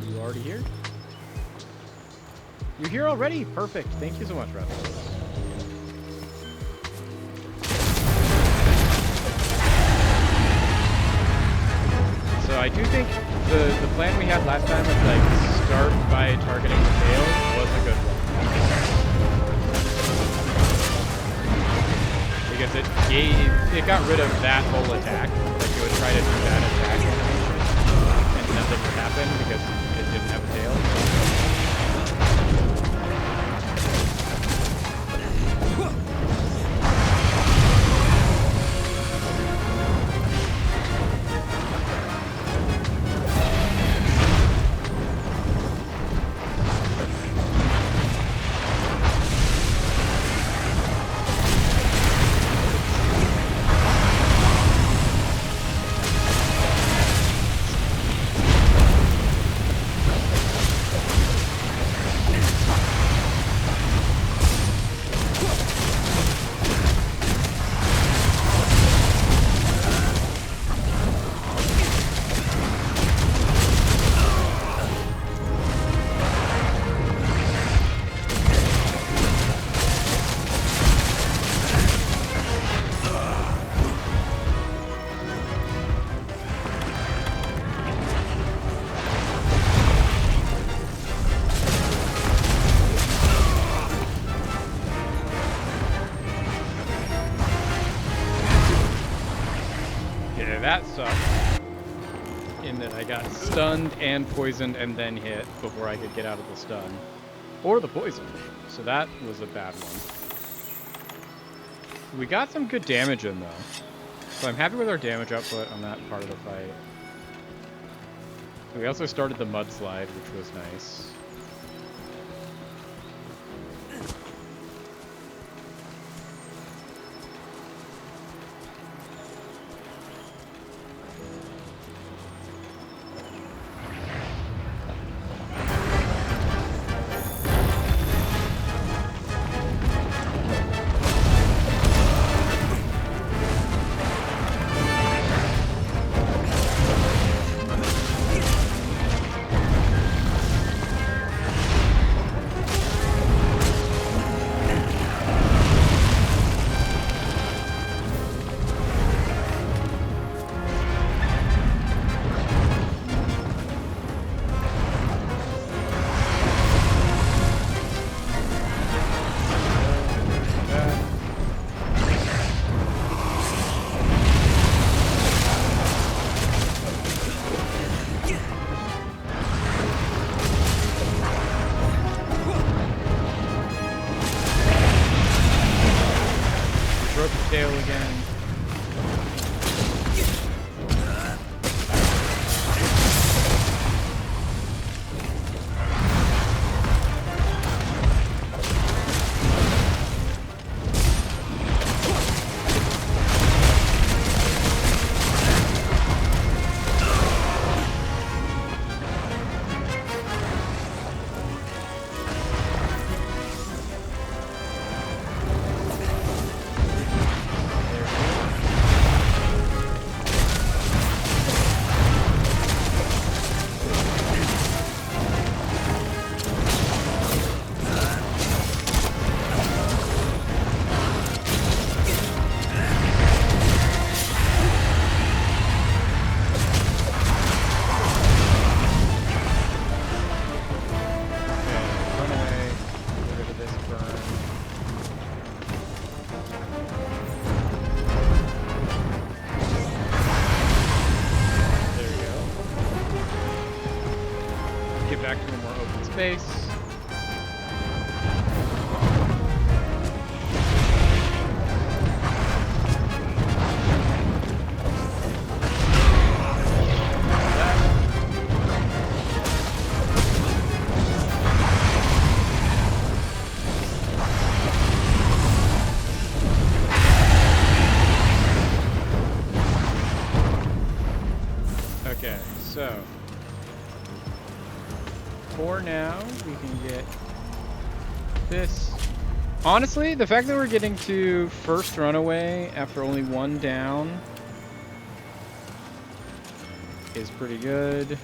You already here? You're here already? Perfect. Thank you so much, Rathalos. So I do think the plan we had last time of like start by targeting the tail was a good one. Because it got rid of that whole attack. Like you would try to do that attack animation and nothing would happen because it didn't have a tail. That sucked. In that I got stunned and poisoned and then hit before I could get out of the stun. Or the poison. So that was a bad one. We got some good damage in though. So I'm happy with our damage output on that part of the fight. We also started the mudslide, which was nice. tail again. Back to a more open space. Okay, so for now, we can get this. Honestly, the fact that we're getting to first runaway after only one down is pretty good.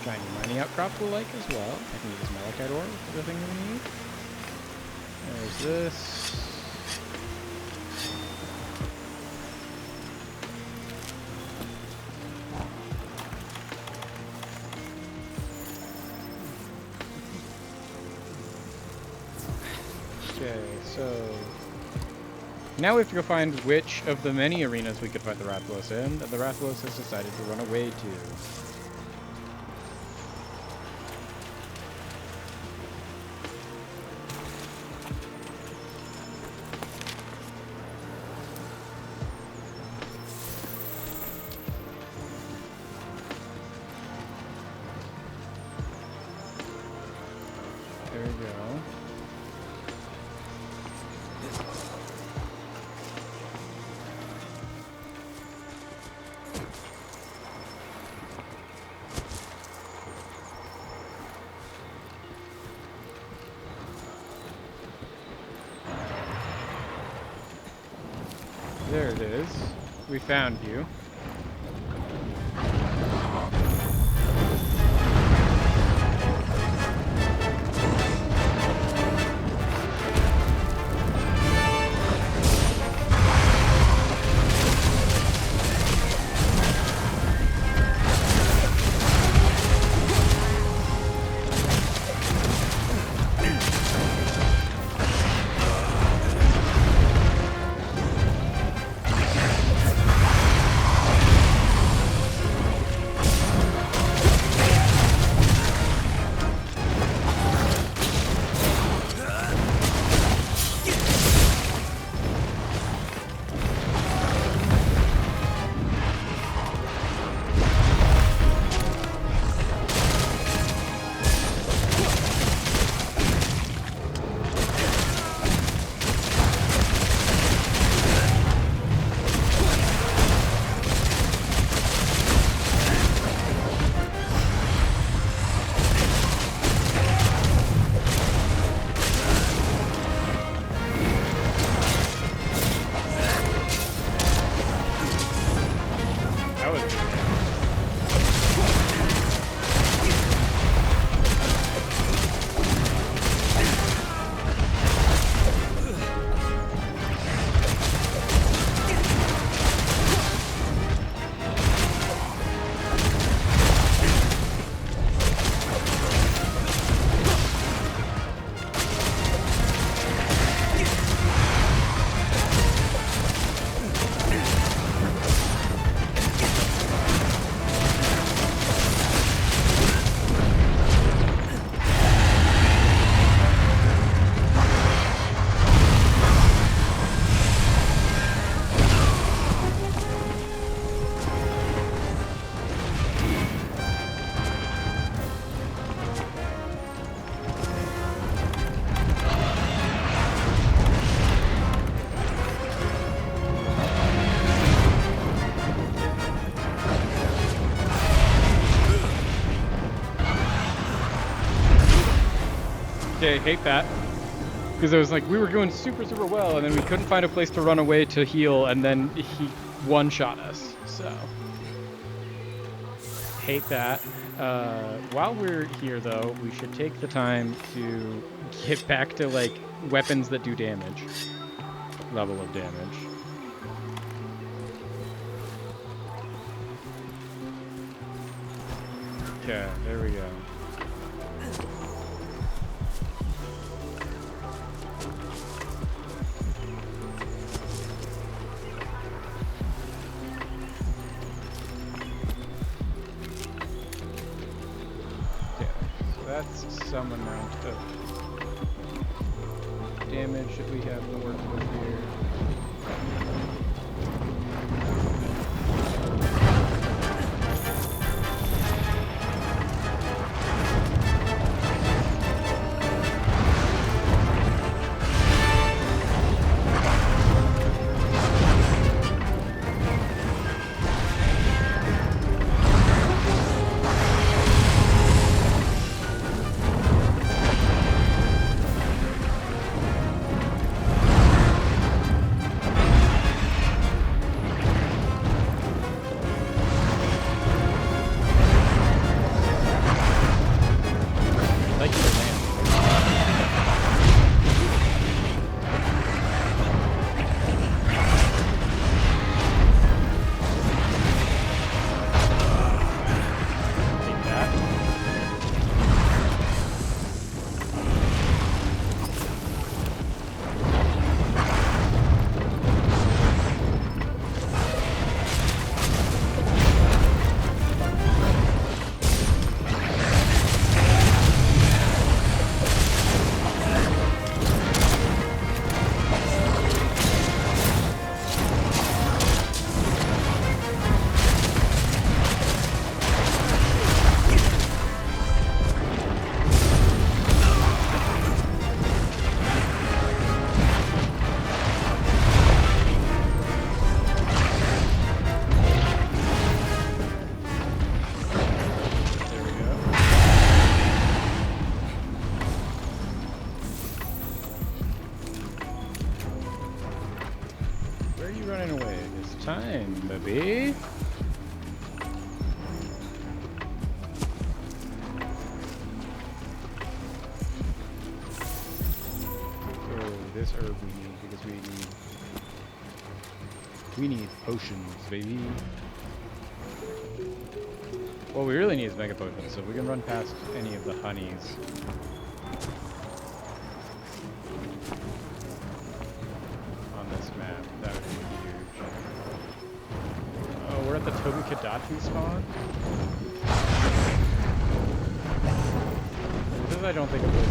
Shiny mining outcrops we'll like as well. I can use malachite ore for the thing that we need. There's this. Okay, so now we have to go find which of the many arenas we could fight the Rathalos in that the Rathalos has decided to run away to. There we go. There it is. We found you. Okay, hate that. Because it was like, we were going super, super well, and then we couldn't find a place to run away to heal, and then he one-shot us, so. Hate that. While we're here, though, we should take the time to get back to, like, weapons that do damage. Level of damage. Okay, there we go. That's some amount of damage that we have to work with here. Baby. So this herb we need because we need potions, baby. What we really need is mega potions, so we can run past any of the honeys. On this map, that would be huge. Oh, we're at the Tobu-Kadachi spawn? This I don't think it was.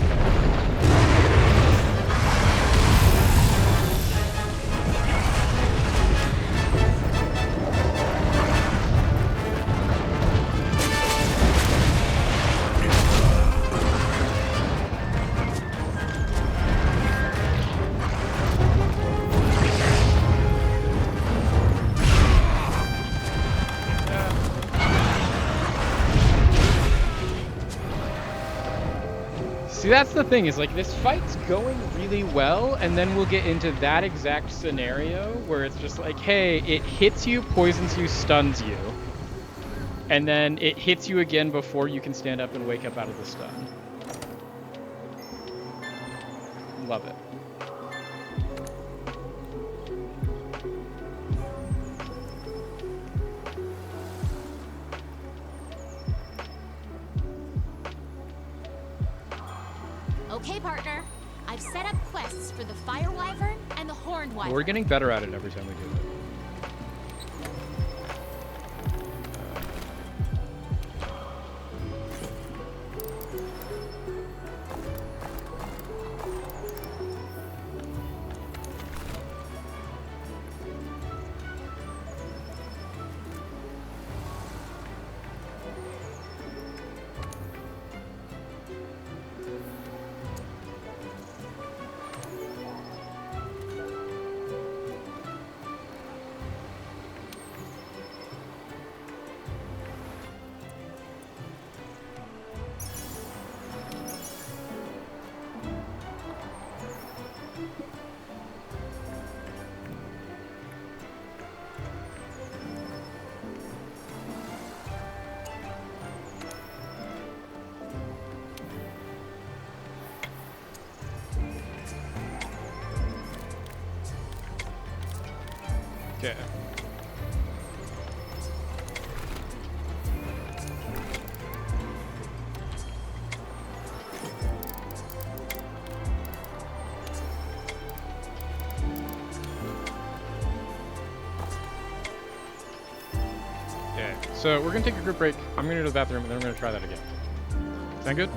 See, that's the thing, is like this fight's going really well, and then we'll get into that exact scenario where it's just like, hey, it hits you, poisons you, stuns you, and then it hits you again before you can stand up and wake up out of the stun. Love it. Okay, partner. I've set up quests for the Fire Wyvern and the Horned Wyvern. We're getting better at it every time we do it. Okay. Okay, so we're gonna take a group break. I'm gonna go to the bathroom and then we're gonna try that again. Sound good?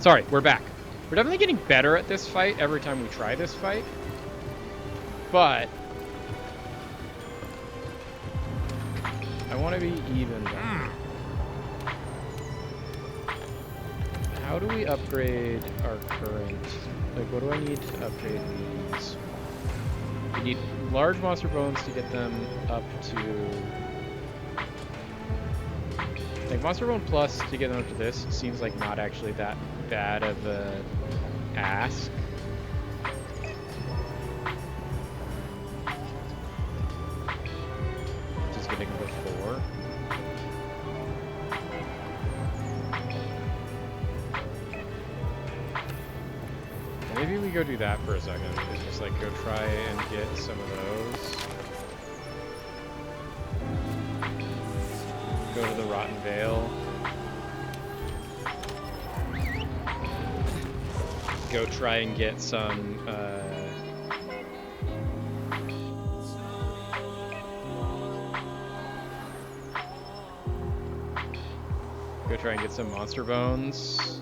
Sorry, we're back. We're definitely getting better at this fight every time we try this fight. But I want to be even better. How do we upgrade our current? Like, what do I need to upgrade these? We need large monster bones to get them up to, I Like, Monster Bone Plus to get them up to this seems like not actually that bad of a ask. Just getting them to 4. Maybe we go do that for a second. It's just like go try and get some of those. Go to the Rotten Vale. Go try and get some, go try and get some Monster Bones.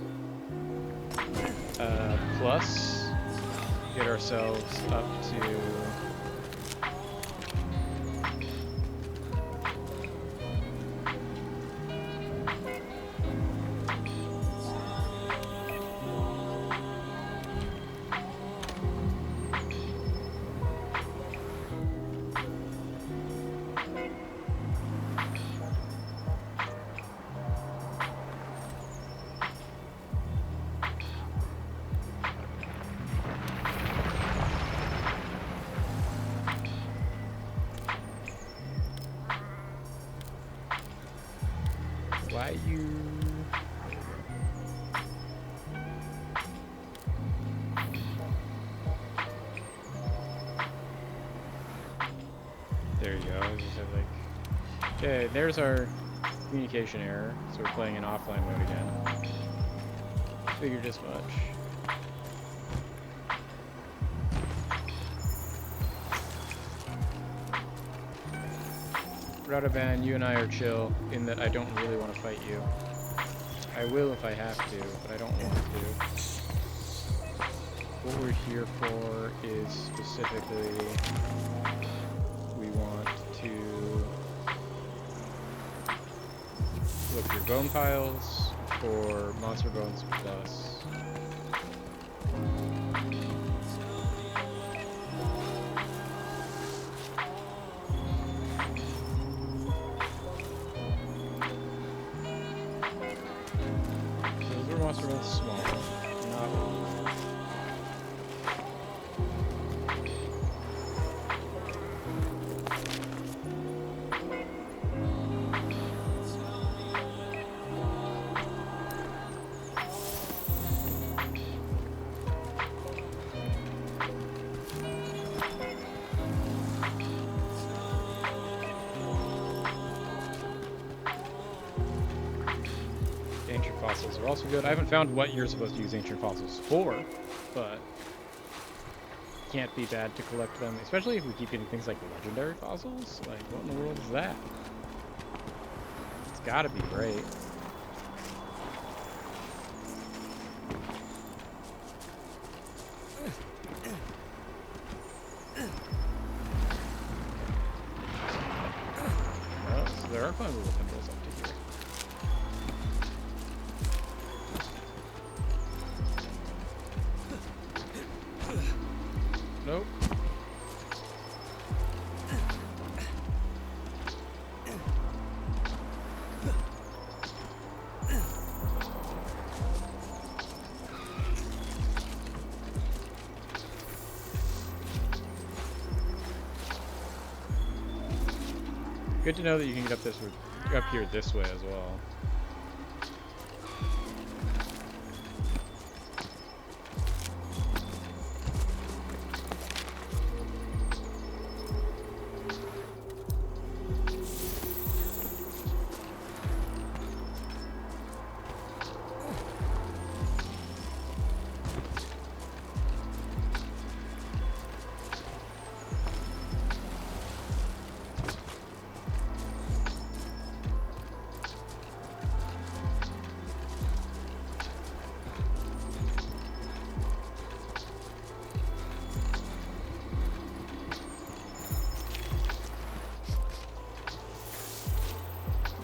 Plus, get ourselves up to... Why you... There you go. I just have like... Okay, there's our communication error. So we're playing in offline mode again. Figured as much. Radaban, you and I are chill in that I don't really want to fight you. I will if I have to, but I don't want to. What we're here for is specifically we want to look through bone piles for Monster Bones Plus. Monster Bones small, not Ancient fossils are also good. I haven't found what you're supposed to use ancient fossils for, but can't be bad to collect them, especially if we keep getting things like legendary fossils. Like, what in the world is that? It's gotta be great. Well, so there are fun little thimbles up to here. Nope. Good to know that you can get up here this way as well.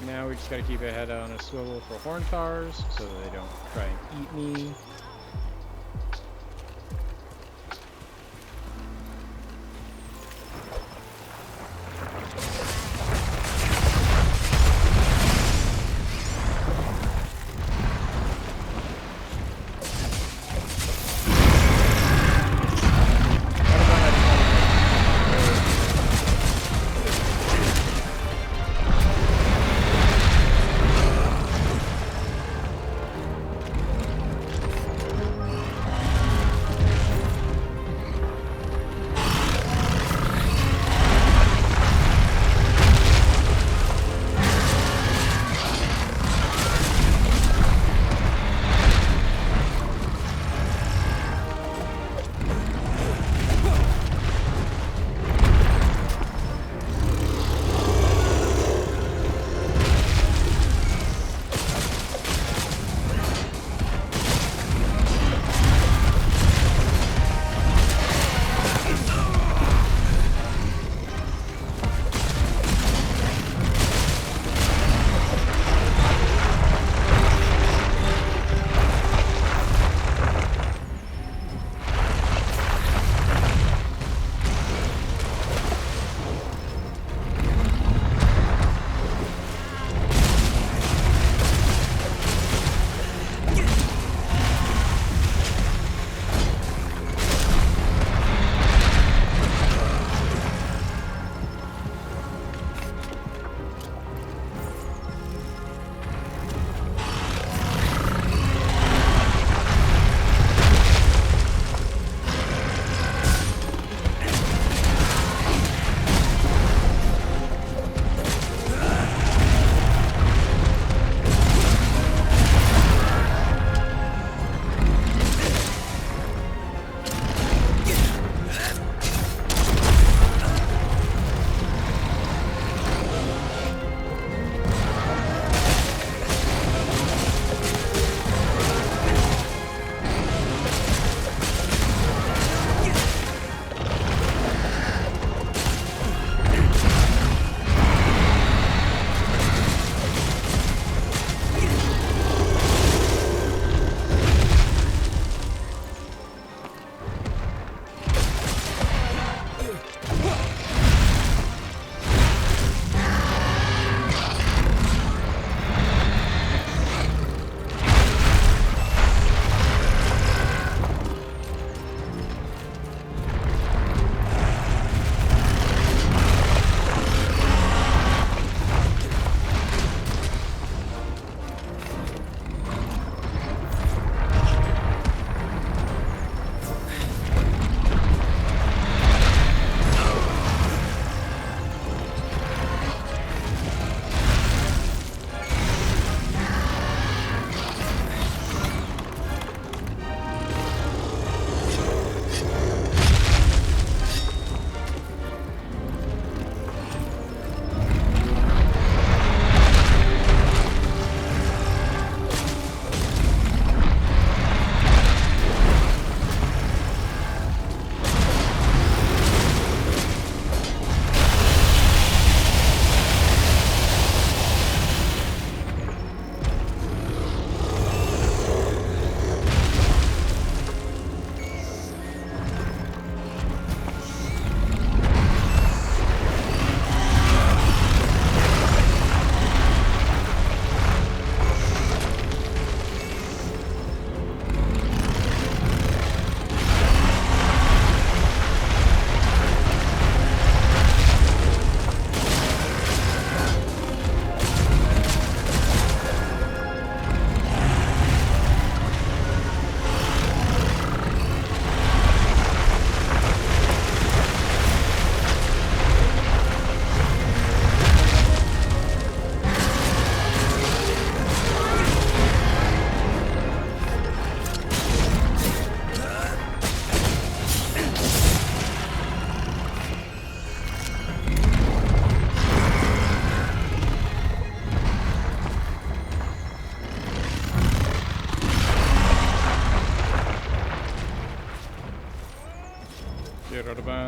Now we just gotta keep a head on a swivel for horn tars so that they don't try and eat me.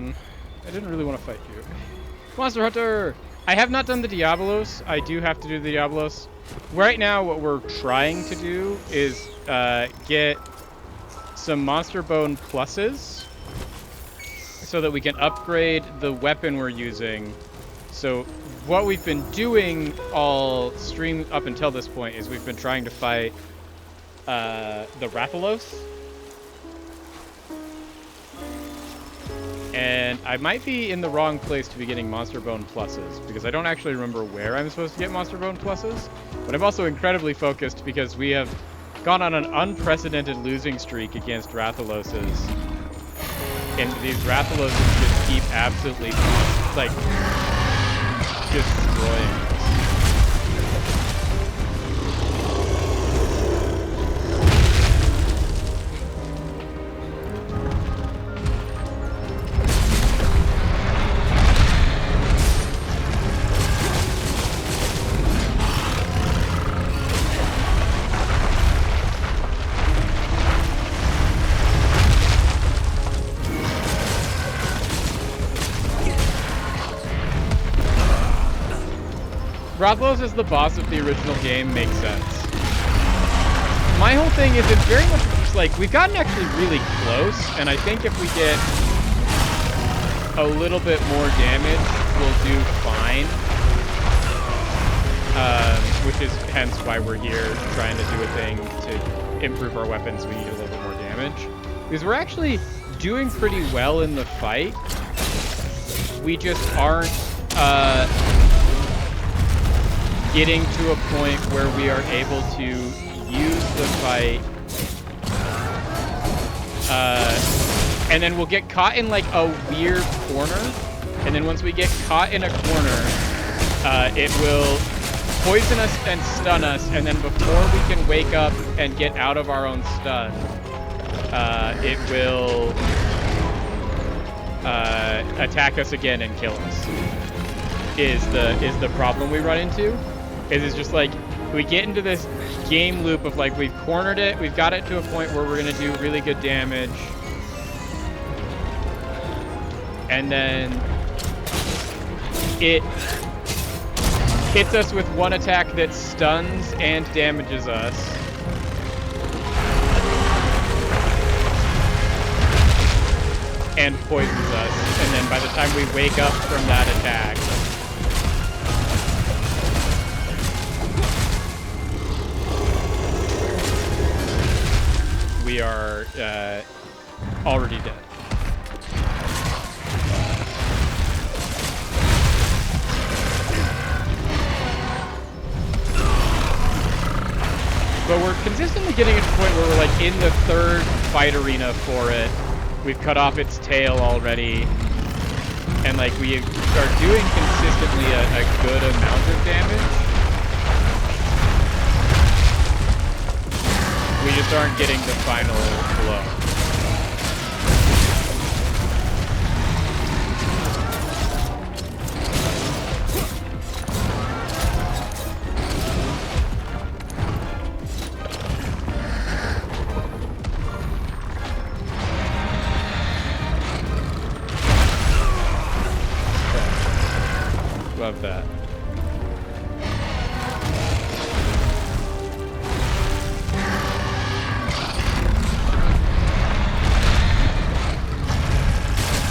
man. I didn't really want to fight you. Monster Hunter! I have not done the Diablos. I do have to do the Diablos. Right now, what we're trying to do is get some Monster Bone pluses so that we can upgrade the weapon we're using. So what we've been doing all stream up until this point is we've been trying to fight the Rathalos. And I might be in the wrong place to be getting Monster Bone pluses, because I don't actually remember where I'm supposed to get Monster Bone pluses. But I'm also incredibly focused because we have gone on an unprecedented losing streak against Rathaloses. And these Rathaloses just keep absolutely, like, destroying us. Rathalos is the boss of the original game makes sense. My whole thing is it's very much just like, we've gotten actually really close, and I think if we get a little bit more damage, we'll do fine. Which is hence why we're here, trying to do a thing to improve our weapons. We need a little bit more damage. Because we're actually doing pretty well in the fight. We just aren't, getting to a point where we are able to use the fight, and then we'll get caught in like a weird corner, and then once we get caught in a corner, it will poison us and stun us, and then before we can wake up and get out of our own stun, it will attack us again and kill us. Is the problem we run into. It's just like, we get into this game loop of like, we've cornered it, we've got it to a point where we're gonna do really good damage. And then it hits us with one attack that stuns and damages us. And poisons us. And then by the time we wake up from that attack, we are already dead. But we're consistently getting to the point where we're like in the third fight arena for it. We've cut off its tail already. And like we are doing consistently a good amount of damage. We just aren't getting the final blow. Love that.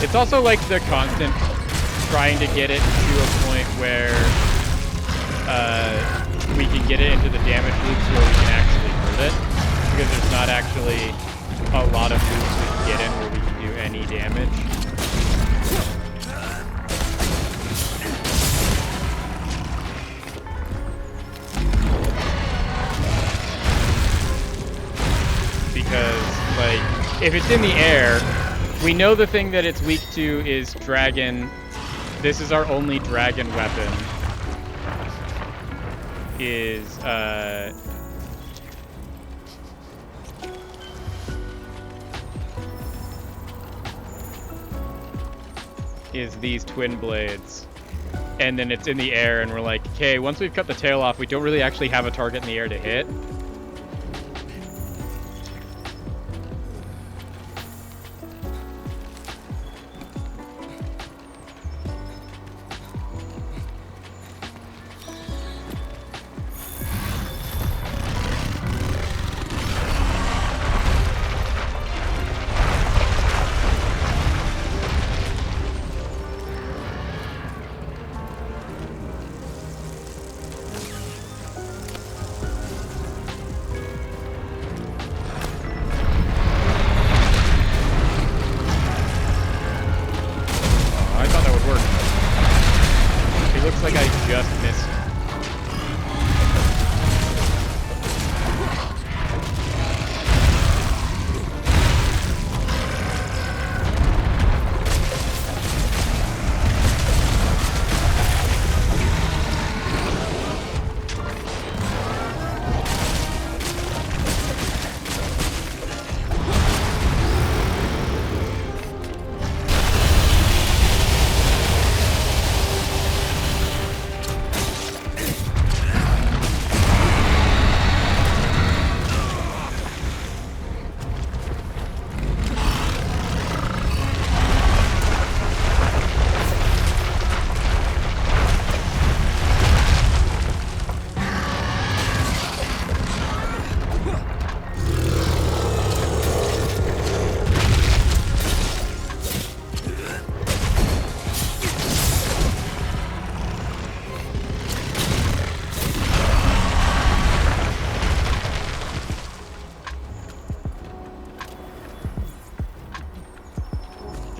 It's also like the constant trying to get it to a point where we can get it into the damage loops where we can actually hurt it. Because there's not actually a lot of loops we can get in where we can do any damage. Because, like, if it's in the air, we know the thing that it's weak to is dragon. This is our only dragon weapon. Is these twin blades. And then it's in the air and we're like, okay, once we've cut the tail off, we don't really actually have a target in the air to hit. He looks like I just missed him.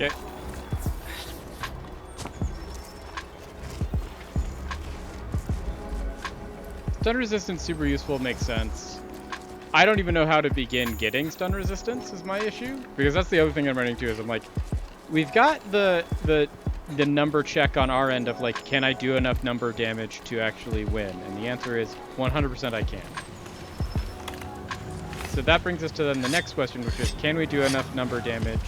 Okay. Stun resistance super useful, makes sense. I don't even know how to begin getting stun resistance is my issue, because that's the other thing I'm running into is I'm like, we've got the number check on our end of like, can I do enough number damage to actually win? And the answer is 100% I can. So that brings us to then the next question, which is, can we do enough number damage?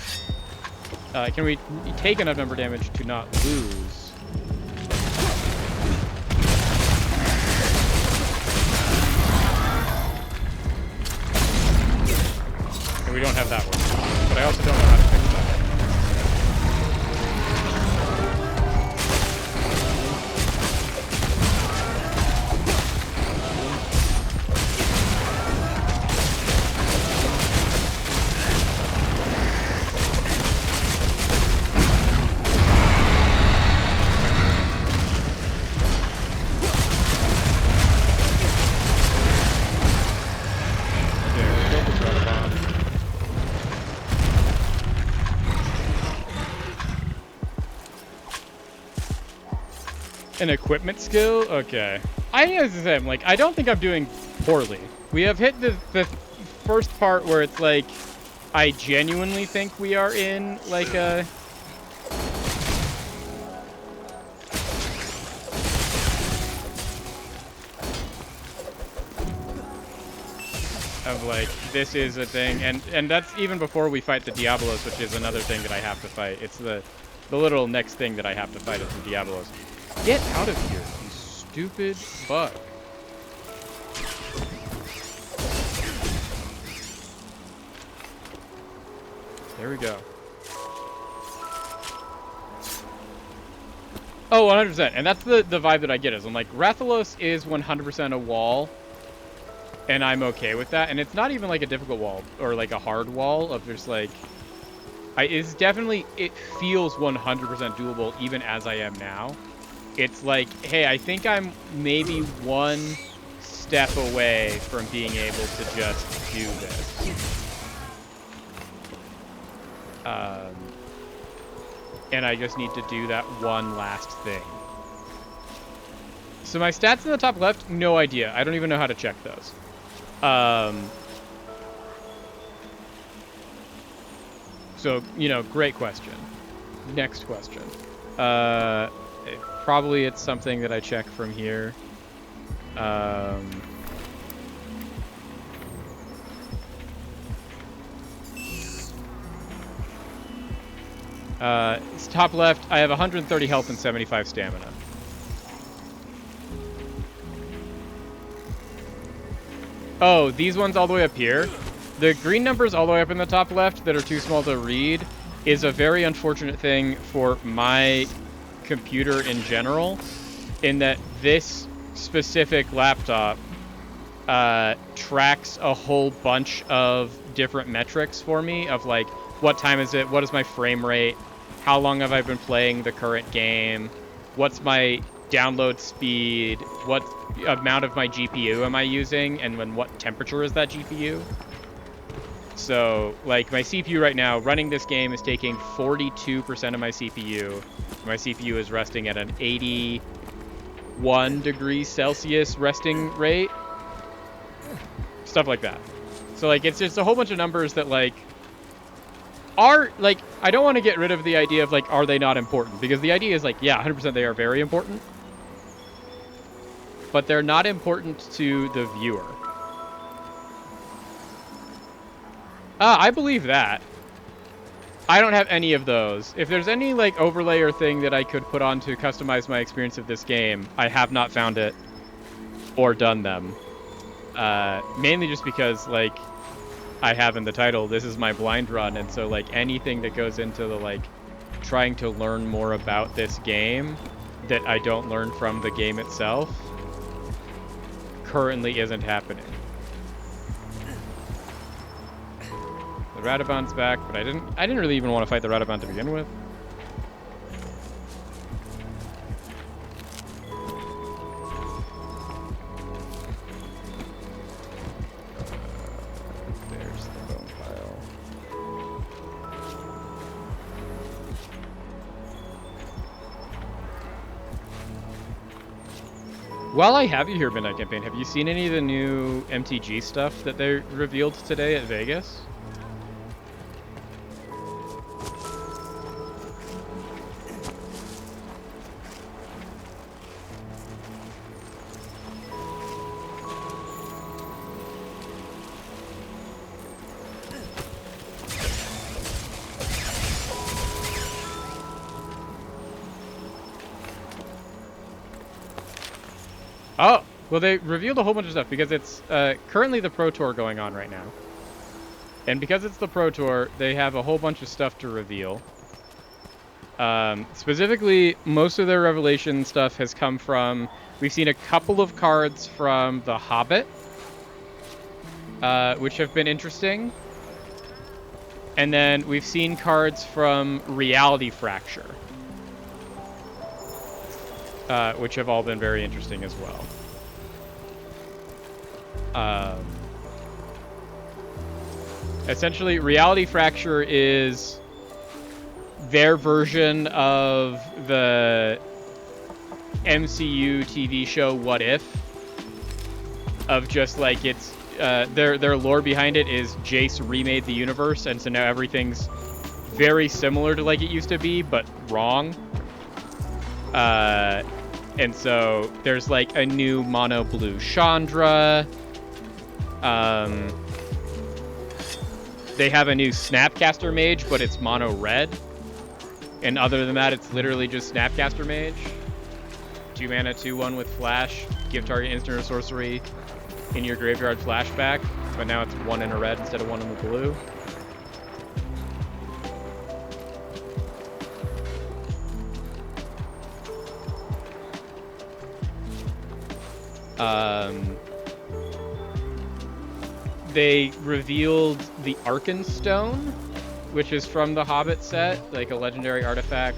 Can we take enough number damage to not lose? And we don't have that one. But I also don't know how to fix that. An equipment skill? Okay. As I said, like, I don't think I'm doing poorly. We have hit the first part where it's like, I genuinely think we are in, like, a... of, like, this is a thing. And that's even before we fight the Diabolos, which is another thing that I have to fight. It's the little next thing that I have to fight is the Diabolos. Get out of here, you stupid bug. There we go. Oh, 100%. And that's the vibe that I get is I'm like, Rathalos is 100% a wall. And I'm okay with that. And it's not even like a difficult wall or like a hard wall of just like... it's definitely, it feels 100% doable even as I am now. It's like, hey, I think I'm maybe one step away from being able to just do this. And I just need to do that one last thing. So my stats in the top left, no idea. I don't even know how to check those. So, you know, great question. Next question. Probably it's something that I check from here. It's top left, I have 130 health and 75 stamina. Oh, these ones all the way up here? The green numbers all the way up in the top left that are too small to read is a very unfortunate thing for my computer in general, in that this specific laptop tracks a whole bunch of different metrics for me of like, what time is it, what is my frame rate, how long have I been playing the current game, what's my download speed, what amount of my GPU am I using, and when what temperature is that GPU. So, like, my CPU right now, running this game is taking 42% of my CPU. My CPU is resting at an 80 1 degree Celsius resting rate. Stuff like that. So, like, it's just a whole bunch of numbers that, like, are, like, I don't want to get rid of the idea of, like, are they not important? Because the idea is, like, yeah, 100% they are very important. But they're not important to the viewer. I believe that. I don't have any of those. If there's any, like, overlay or thing that I could put on to customize my experience of this game, I have not found it or done them. Mainly just because, like, I have in the title, this is my blind run, and so, like, anything that goes into the, like, trying to learn more about this game that I don't learn from the game itself currently isn't happening. The Radabon's back, but I didn't really even want to fight the Radabon to begin with. There's the bone pile. While I have you here, Midnight Campaign, have you seen any of the new MTG stuff that they revealed today at Vegas? Oh, well, they revealed a whole bunch of stuff because it's currently the Pro Tour going on right now. And because it's the Pro Tour, they have a whole bunch of stuff to reveal. Specifically, most of their revelation stuff has come from... We've seen a couple of cards from The Hobbit, which have been interesting. And then we've seen cards from Reality Fracture, which have all been very interesting as well. Essentially, Reality Fracture is their version of the MCU TV show What If, of just like it's their lore behind it is Jace remade the universe, and so now everything's very similar to like it used to be, but wrong. And so there's like a new mono blue Chandra. They have a new Snapcaster Mage, but it's mono red. And other than that, it's literally just Snapcaster Mage. 2 mana, 2/1 with flash. Give target instant or sorcery in your graveyard flashback. But now it's 1 in a red instead of 1 in the blue. They revealed the Arkenstone, which is from the Hobbit set, like a legendary artifact.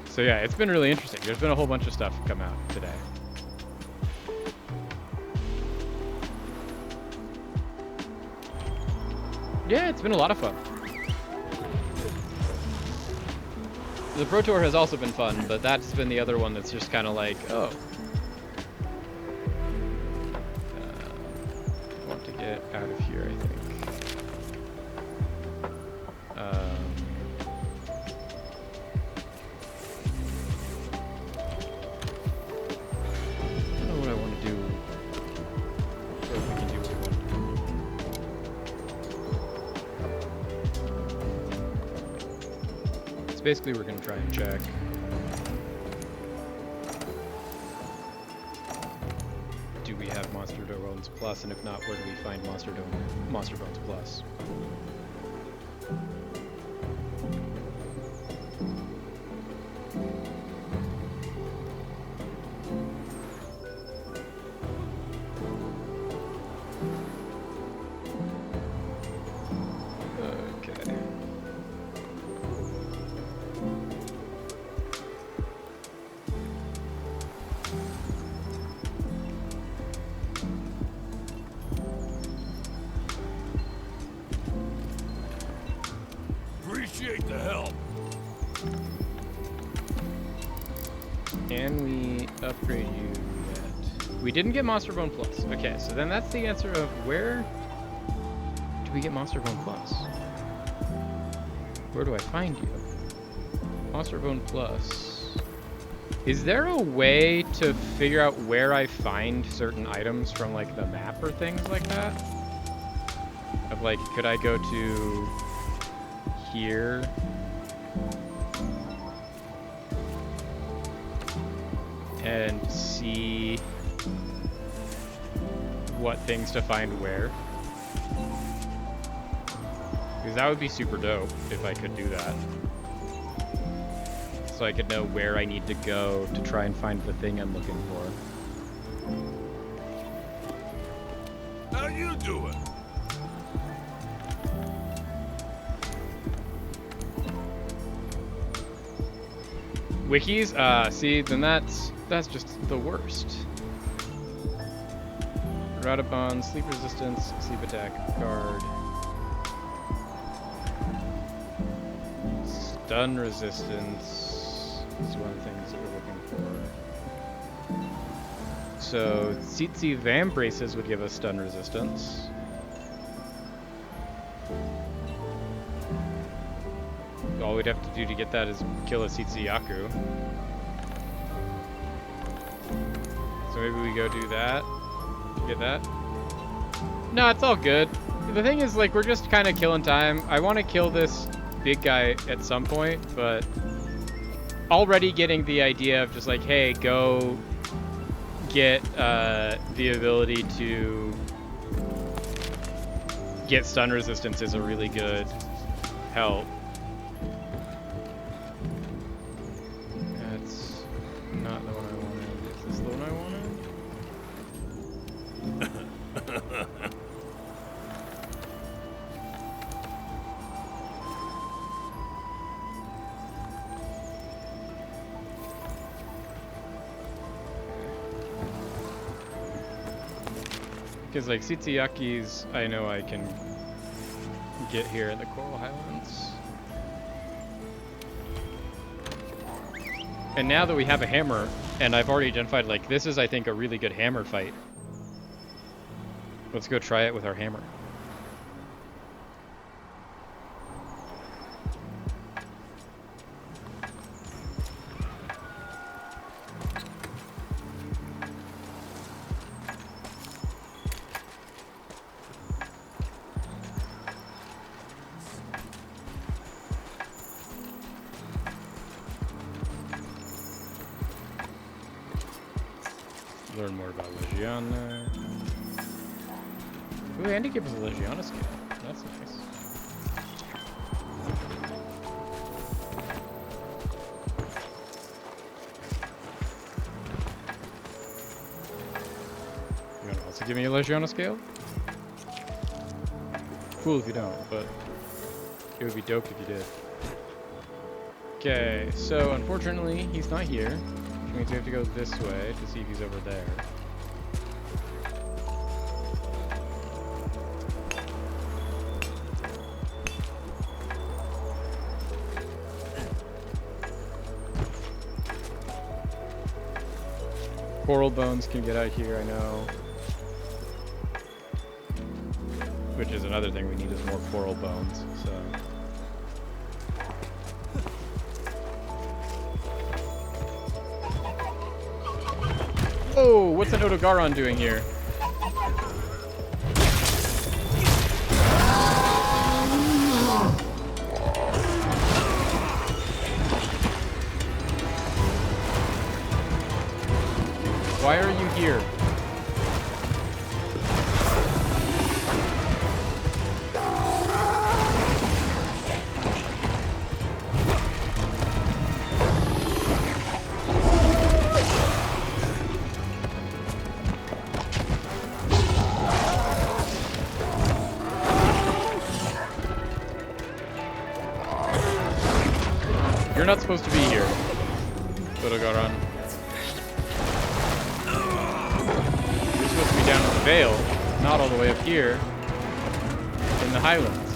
So yeah, it's been really interesting. There's been a whole bunch of stuff come out today. Yeah, it's been a lot of fun. The Pro Tour has also been fun, but that's been the other one that's just kind of like, oh. I want to get out of here, I think. I don't know what I want to do. Or if we can do what we want to do. Basically, we're going to try and check. Do we have Monster Bones Plus? And if not, where do we find Monster Bones Plus? can we upgrade you yet? We didn't get Monster Bone Plus. Okay, so then that's the answer of where do we get Monster Bone Plus? Where do I find you? Monster Bone Plus. Is there a way to figure out where I find certain items from like the map or things like that? Of like, could I go to here? And see what things to find where? Because that would be super dope if I could do that. So I could know where I need to go to try and find the thing I'm looking for. How you doing? Wikis? See, then that's just the worst. Radabon, sleep resistance, sleep attack, guard. Stun resistance is one of the things that we're looking for. So, Tsitsi Vam Braces would give us stun resistance. All we'd have to do to get that is kill a Tsitsi Yaku. So maybe we go do that. Get that? No, it's all good. The thing is, like, we're just kind of killing time. I want to kill this big guy at some point, but already getting the idea of just like, hey, go get the ability to get stun resistance is a really good help. That's not the one I wanted. Is this the one I wanted? Because like Tsitsi-Yaki's, I know I can get here in the Coral Highlands. And now that we have a hammer, and I've already identified, like, this is, I think, a really good hammer fight. Let's go try it with our hammer. Learn more about Legiana. Ooh, Andy gives us a Legiana skill. That's nice. You want to also give me a Legiana scale? Cool if you don't, but it would be dope if you did. Okay, so unfortunately he's not here, which means we have to go this way to see if he's over there. Coral bones can get out here, I know. Which is another thing we need is more coral bones, so. Oh, what's an Odogaron doing here? Why are you here? You're not supposed to be here, Odogaron. You're supposed to be down in the Vale, not all the way up here in the Highlands.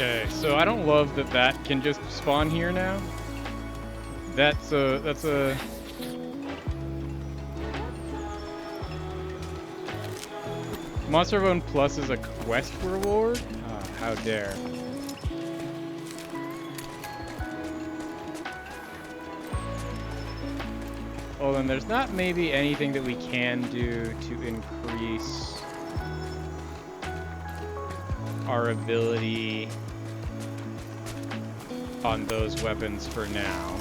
Okay, so I don't love that that can just spawn here now. That's a Monster Bone Plus is a quest reward? Ah, how dare. Well, then there's not maybe anything that we can do to increase our ability on those weapons for now.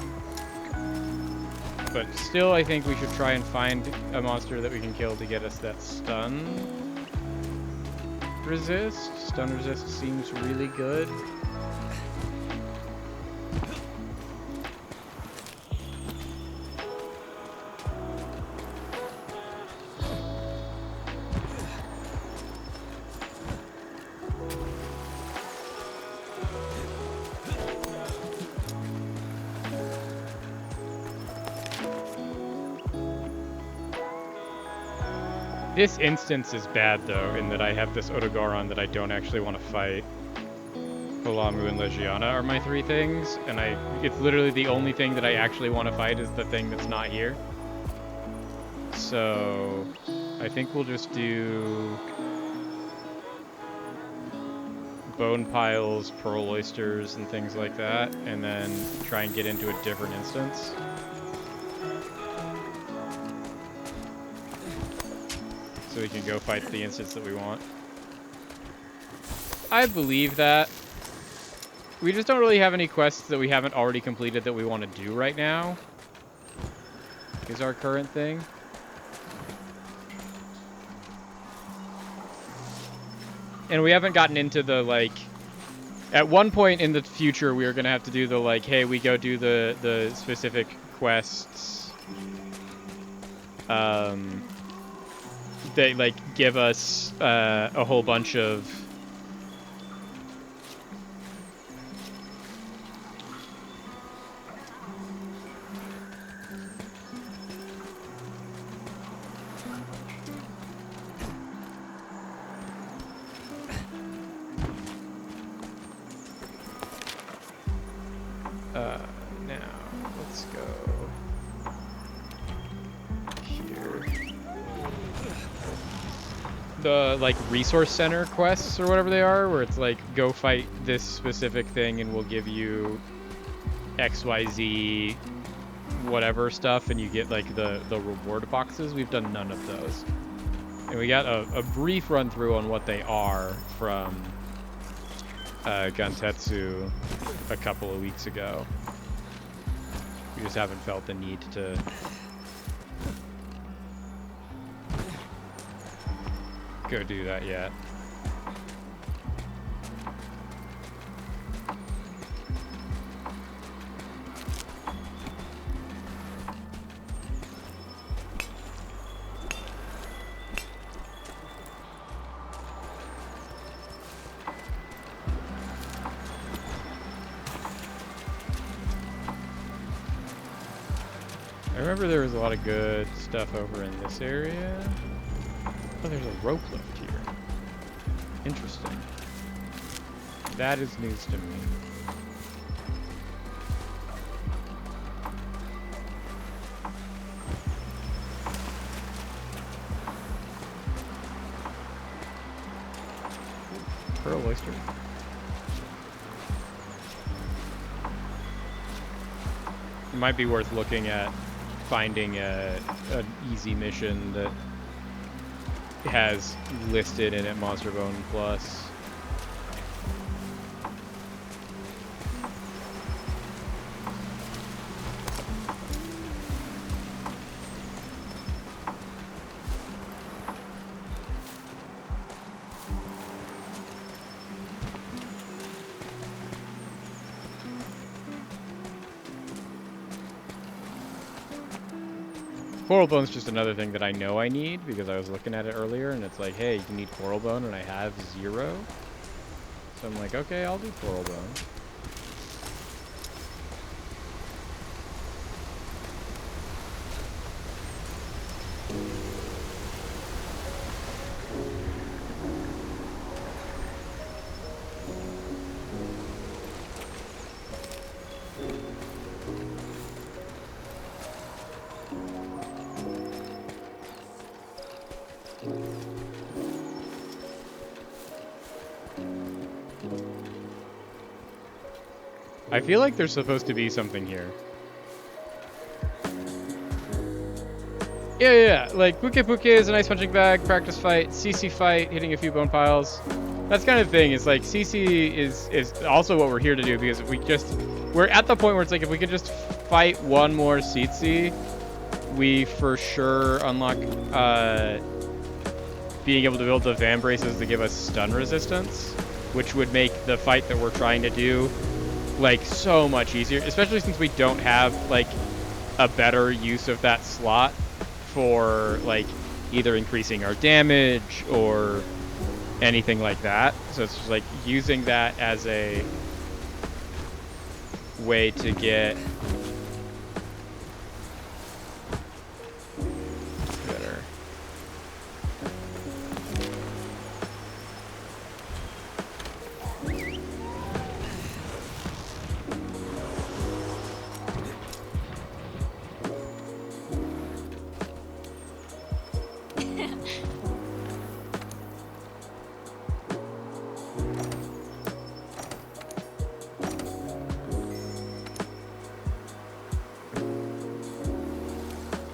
But still, I think we should try and find a monster that we can kill to get us that stun resist. Stun resist seems really good. This instance is bad, though, in that I have this Otogaron that I don't actually want to fight. Palamu and Legiana are my three things, and it's literally the only thing that I actually want to fight is the thing that's not here. So I think we'll just do bone piles, pearl oysters, and things like that, and then try and get into a different instance. So we can go fight the instance that we want. I believe that. We just don't really have any quests that we haven't already completed that we want to do right now. Is our current thing. And we haven't gotten into the, like... At one point in the future, we are going to have to do the, like, hey, we go do the specific quests. They, like, give us a whole bunch of... now, let's go here. The, like, resource center quests or whatever they are, where it's like, go fight this specific thing and we'll give you XYZ whatever stuff, and you get, like, the reward boxes. We've done none of those. And we got a brief run through on what they are from Gantetsu a couple of weeks ago. We just haven't felt the need to go do that yet. I remember there was a lot of good stuff over in this area. Oh, there's a rope lift here. Interesting. That is news to me. Pearl oyster. It might be worth looking at finding an easy mission that has listed in it Monster Bone Plus. Coral Bone's just another thing that I know I need because I was looking at it earlier and it's like, hey, you need Coral Bone and I have 0. So I'm like, okay, I'll do Coral Bone. I feel like there's supposed to be something here. Yeah. Like, Puke Puke is a nice punching bag, practice fight, CC fight, hitting a few bone piles. That's kind of thing. It's like, CC is also what we're here to do, because if we just... We're at the point where it's like, if we could just fight one more CC, we for sure unlock being able to build the Van Braces to give us stun resistance, which would make the fight that we're trying to do, like, so much easier, especially since we don't have, like, a better use of that slot for, like, either increasing our damage or anything like that. So it's just like using that as a way to get better.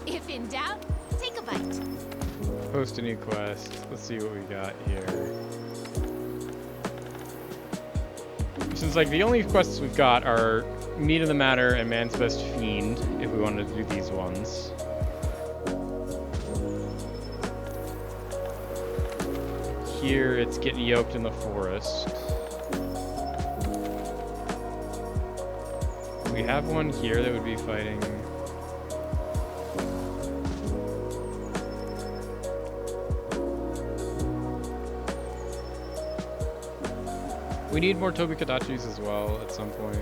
If in doubt, take a bite. Post a new quest. Let's see what we got here. Since, like, the only quests we've got are Meat of the Matter and Man's Best Fiend, if we wanted to do these ones. Here, it's getting yoked in the forest. We have one here that would be fighting... We need more Tobi Kadachis as well at some point.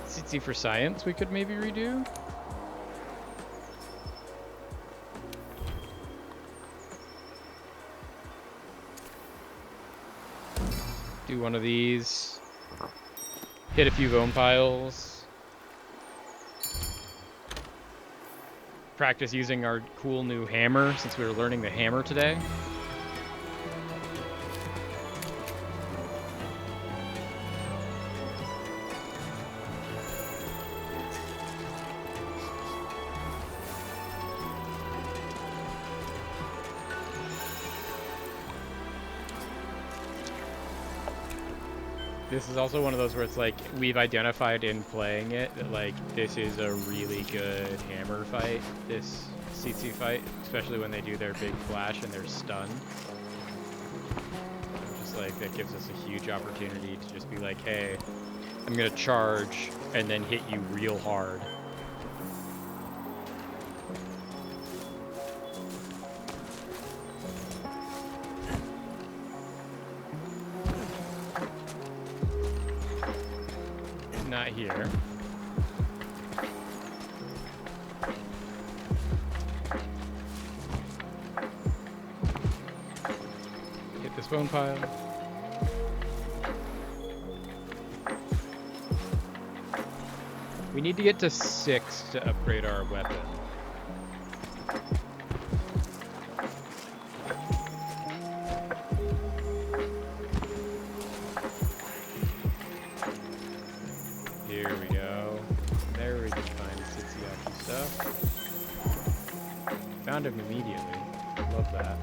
Tsitsi for science we could maybe redo. Do one of these. Hit a few bone piles. Practice using our cool new hammer, since we were learning the hammer today. This is also one of those where it's like, we've identified in playing it that, like, this is a really good hammer fight, this CC fight, especially when they do their big flash and they're stunned. Just like, that gives us a huge opportunity to just be like, hey, I'm gonna charge and then hit you real hard. Not here. Hit this bone pile. We need to get to 6 to upgrade our weapon. Here we go. There we can find Sitsi stuff. Found him immediately. Love that.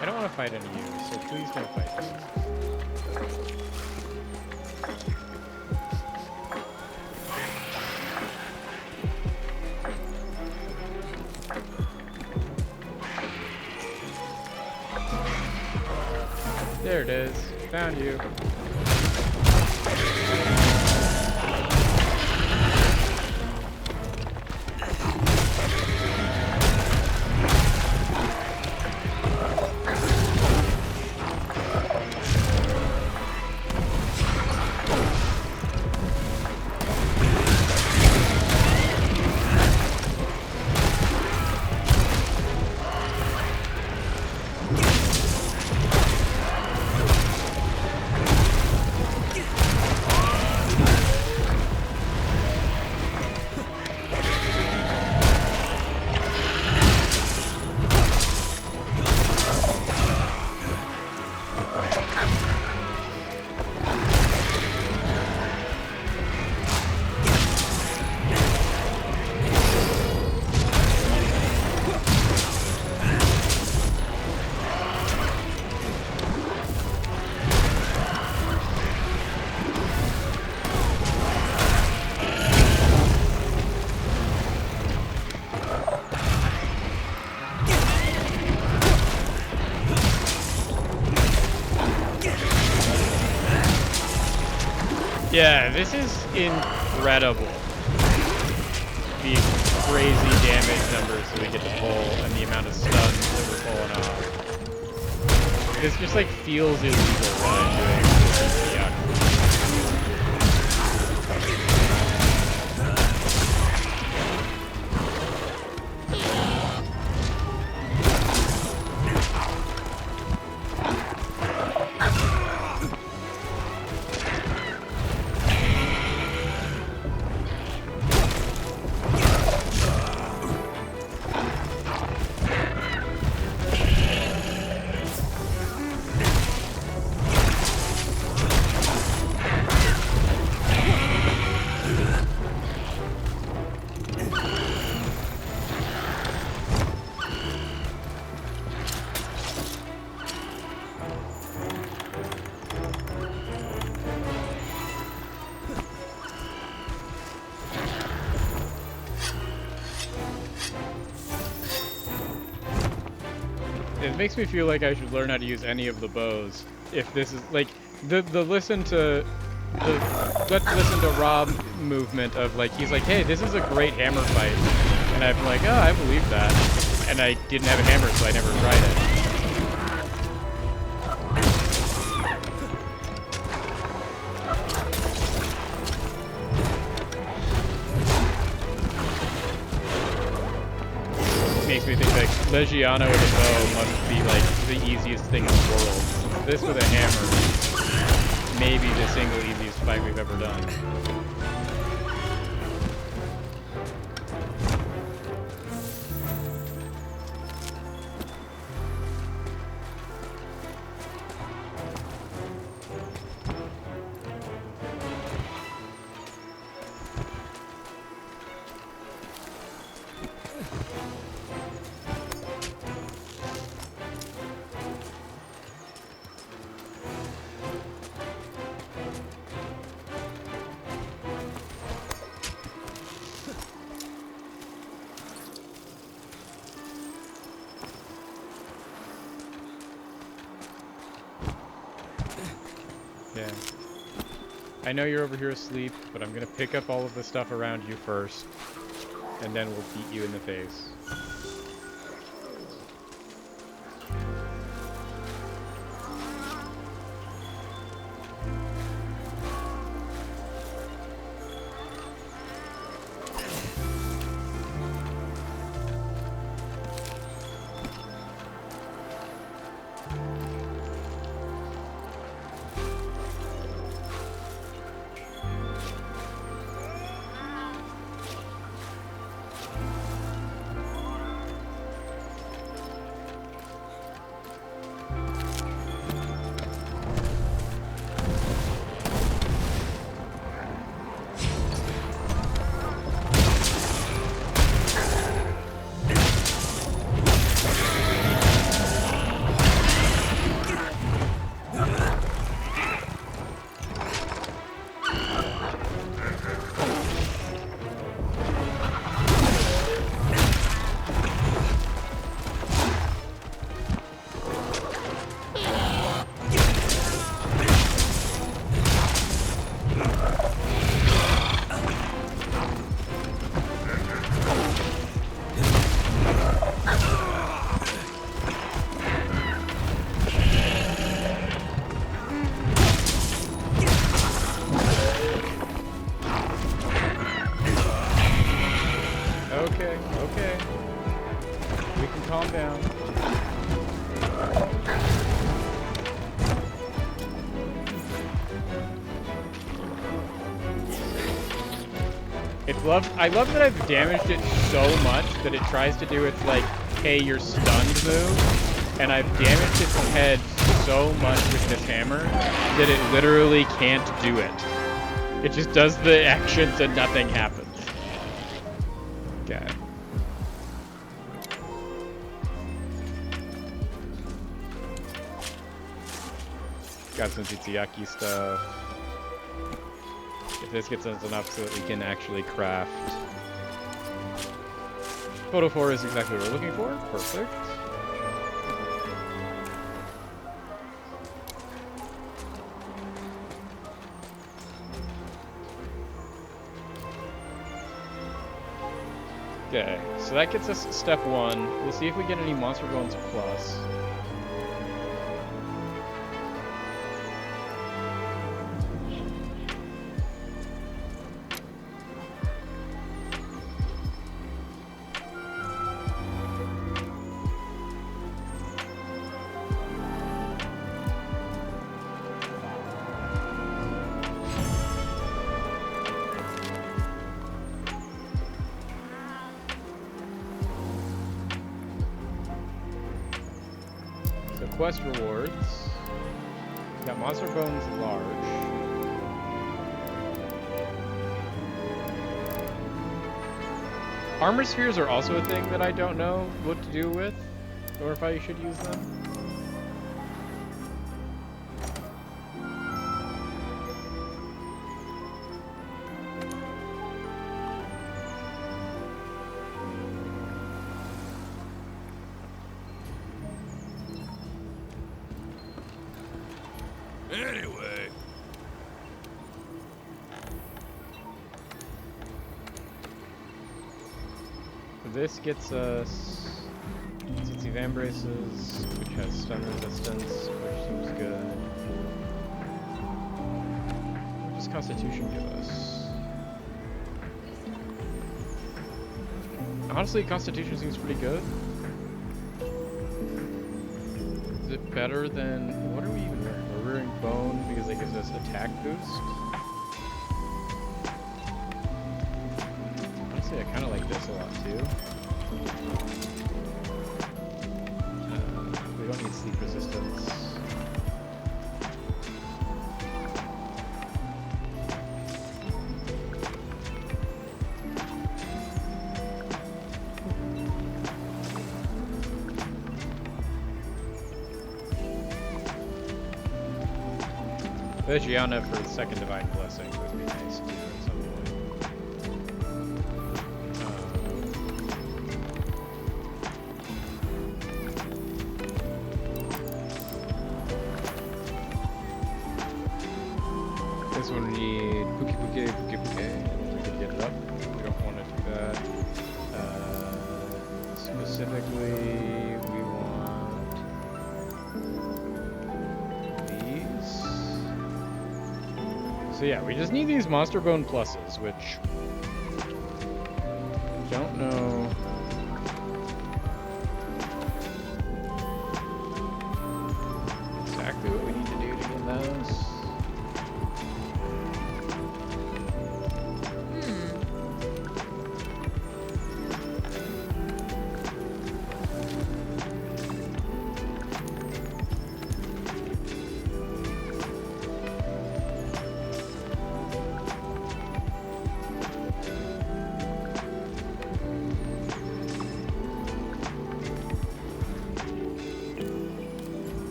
I don't want to fight any of you, so please don't fight me. There it is. Found you. Yeah, this is incredible. The crazy damage numbers that we get to pull and the amount of stuns that we're pulling off. This just like feels illegal what I'm doing with the Yaku. It makes me feel like I should learn how to use any of the bows. If this is like the let's listen to Rob movement of like he's like, hey, this is a great hammer fight, and I'm like, oh, I believe that, and I didn't have a hammer, so I never tried it. Makes me think like Legiano with a bow must be like the easiest thing in the world. This with a hammer, maybe the single easiest fight we've ever done. Yeah. I know you're over here asleep, but I'm gonna pick up all of the stuff around you first, and then we'll beat you in the face. Okay. We can calm down. I love that I've damaged it so much that it tries to do its like, hey, you're stunned move. And I've damaged its head so much with this hammer that it literally can't do it. It just does the actions and nothing happens. Okay. Got some Tsutsuyaki stuff. If this gets us enough so that we can actually craft. Photo 4 is exactly what we're looking for. Perfect. Okay, so that gets us step 1. We'll see if we get any Monster Bones Plus. Quest rewards. Got Monster Bones Large. Armor Spheres are also a thing that I don't know what to do with, or if I should use them. Anyway. This gets us CC Van Braces, which has stun resistance, which seems good. What does Constitution give us? Honestly, Constitution seems pretty good. Is it better than... what are we even wearing? We're wearing Bone because it gives us attack boost. Honestly, I kind of like this a lot too. We don't need sleep resistance. Vegiana for the second Divine Blessing would be nice too at some point. This one we need Puki Puki Puki Puki. We can get it up. We don't want to do that. Specifically, we want these. So yeah, we just need these Monster Bone Pluses, which don't know. Exactly what we need to do to get those.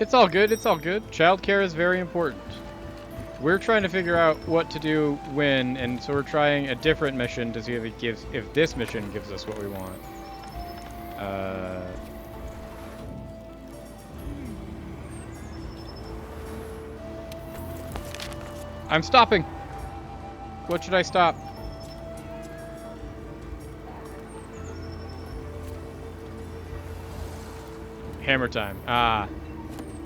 It's all good, it's all good. Childcare is very important. We're trying to figure out what to do when, and so we're trying a different mission to see if it gives, if this mission gives us what we want. I'm stopping. What should I stop? Hammer time. Ah.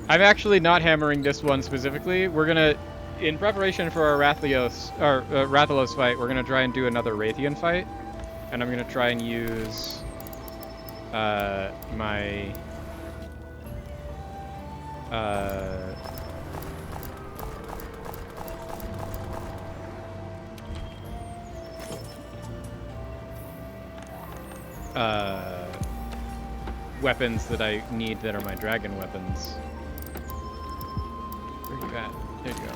I'm actually not hammering this one specifically. We're gonna, in preparation for our Rathalos fight, we're gonna try and do another Raytheon fight, and I'm gonna try and use my weapons that I need that are my dragon weapons. Where you at? There you go.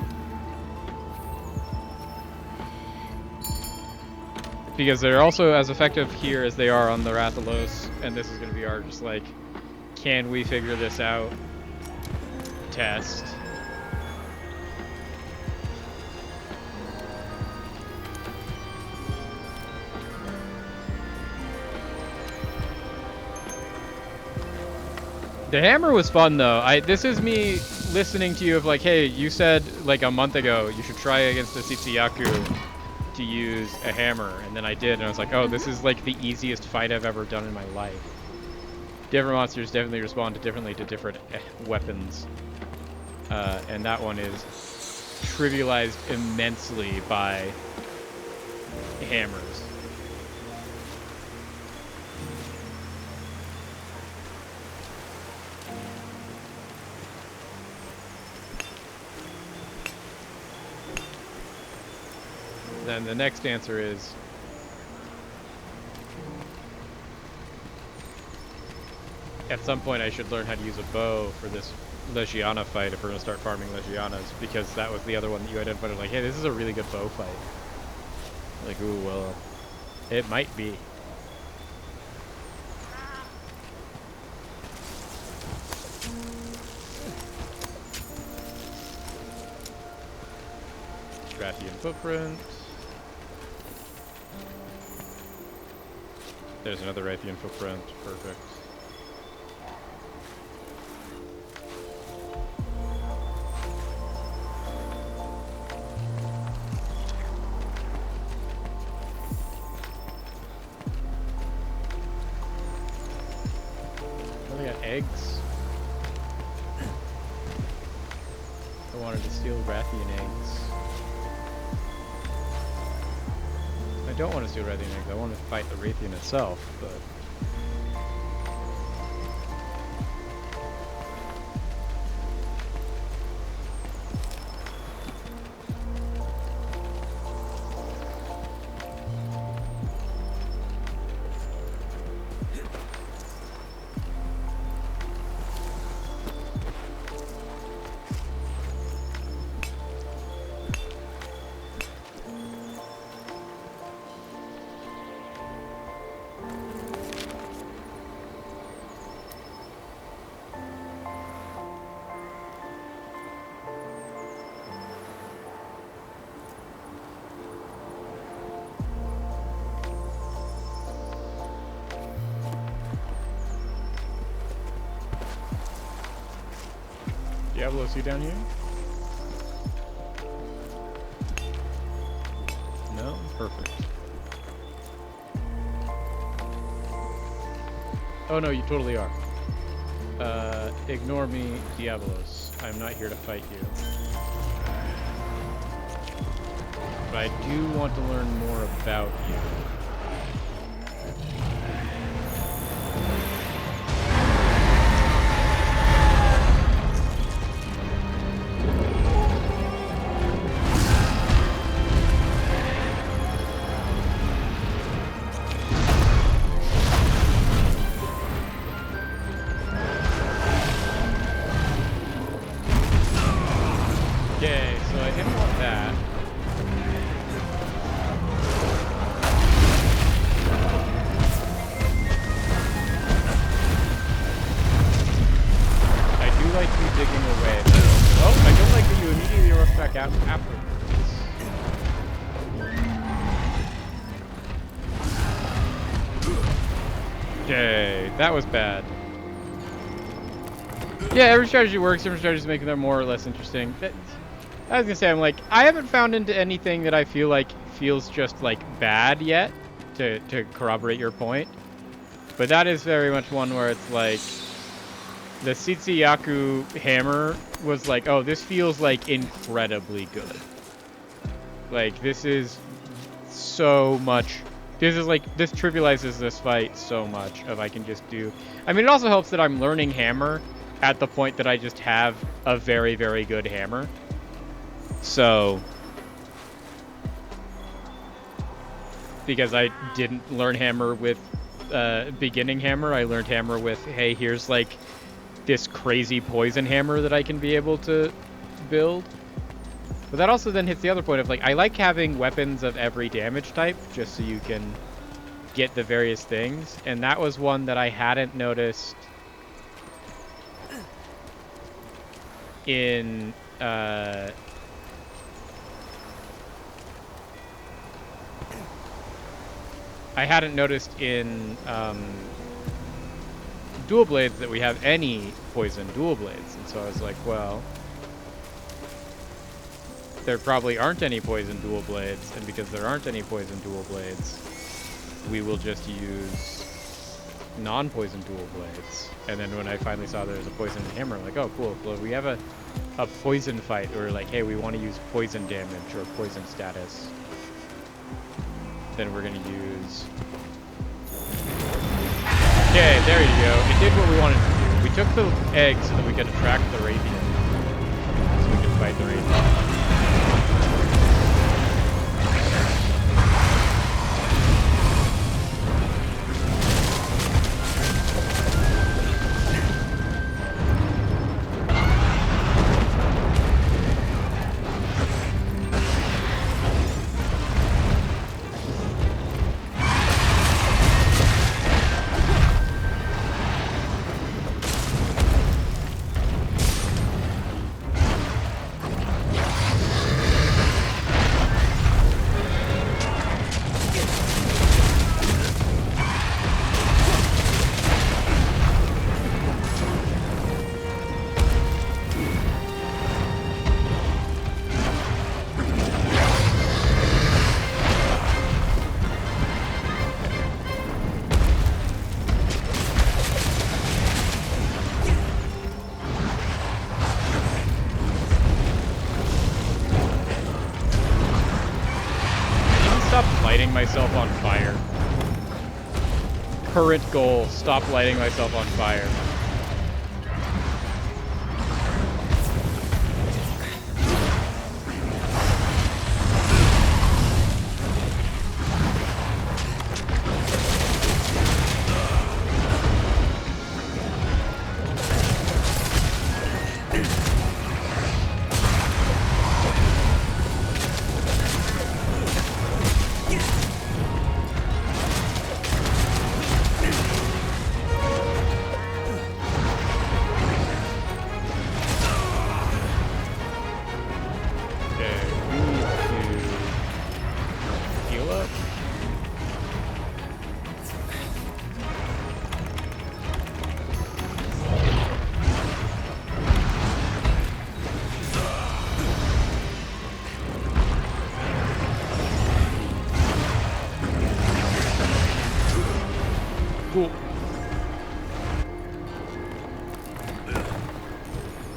Because they're also as effective here as they are on the Rathalos, and this is going to be our just like, can we figure this out test. The hammer was fun though. This is me listening to you of like, hey, you said like a month ago you should try against the Tsitsuyaku to use a hammer, and then I did, and I was like, oh, this is like the easiest fight I've ever done in my life. Different monsters definitely respond differently to different weapons, and that one is trivialized immensely by hammers. Then the next answer is at some point I should learn how to use a bow for this Legiana fight if we're going to start farming Legianas, because that was the other one that you identified. Like, hey, this is a really good bow fight. Like, ooh, well, it might be. Rathian footprint. There's another Rathian footprint. Perfect. Oh, they got eggs. I wanted to steal Rathian eggs. I don't want to steal Rathian eggs. I want to fight the Rathian itself, but... Diablos, you down here? No? Perfect. Oh no, you totally are. Ignore me, Diablos. I'm not here to fight you. But I do want to learn more about you. Okay, so I didn't want that. I do like you digging away. Oh, I don't like that you immediately rush back out afterwards. Okay, that was bad. Yeah, every strategy works. Different strategies make them more or less interesting. I was gonna say, I'm like, I haven't found into anything that I feel like feels just like bad yet, to corroborate your point. But that is very much one where it's like, the Tsitsuyaku hammer was like, oh, this feels like incredibly good. Like, this is so much. This is like, this trivializes this fight so much of I can just do. I mean, it also helps that I'm learning hammer at the point that I just have a very, very good hammer. So, because I didn't learn hammer with beginning hammer, I learned hammer with, hey, here's like this crazy poison hammer that I can be able to build. But that also then hits the other point of like, I like having weapons of every damage type just so you can get the various things. And that was one that I hadn't noticed in dual blades that we have any poison dual blades. And so I was like, well, there probably aren't any poison dual blades, and because there aren't any poison dual blades, we will just use non-poison dual blades. And then when I finally saw there was a poison hammer, I'm like, oh, cool. Well, we have a poison fight, or like, hey, we want to use poison damage or poison status. Then we're going to use... Okay, there you go. It did what we wanted to do. We took the egg so that we could attract the Rathian. So we could fight the Rathian. Lighting myself on fire. Current goal, stop lighting myself on fire. Cool.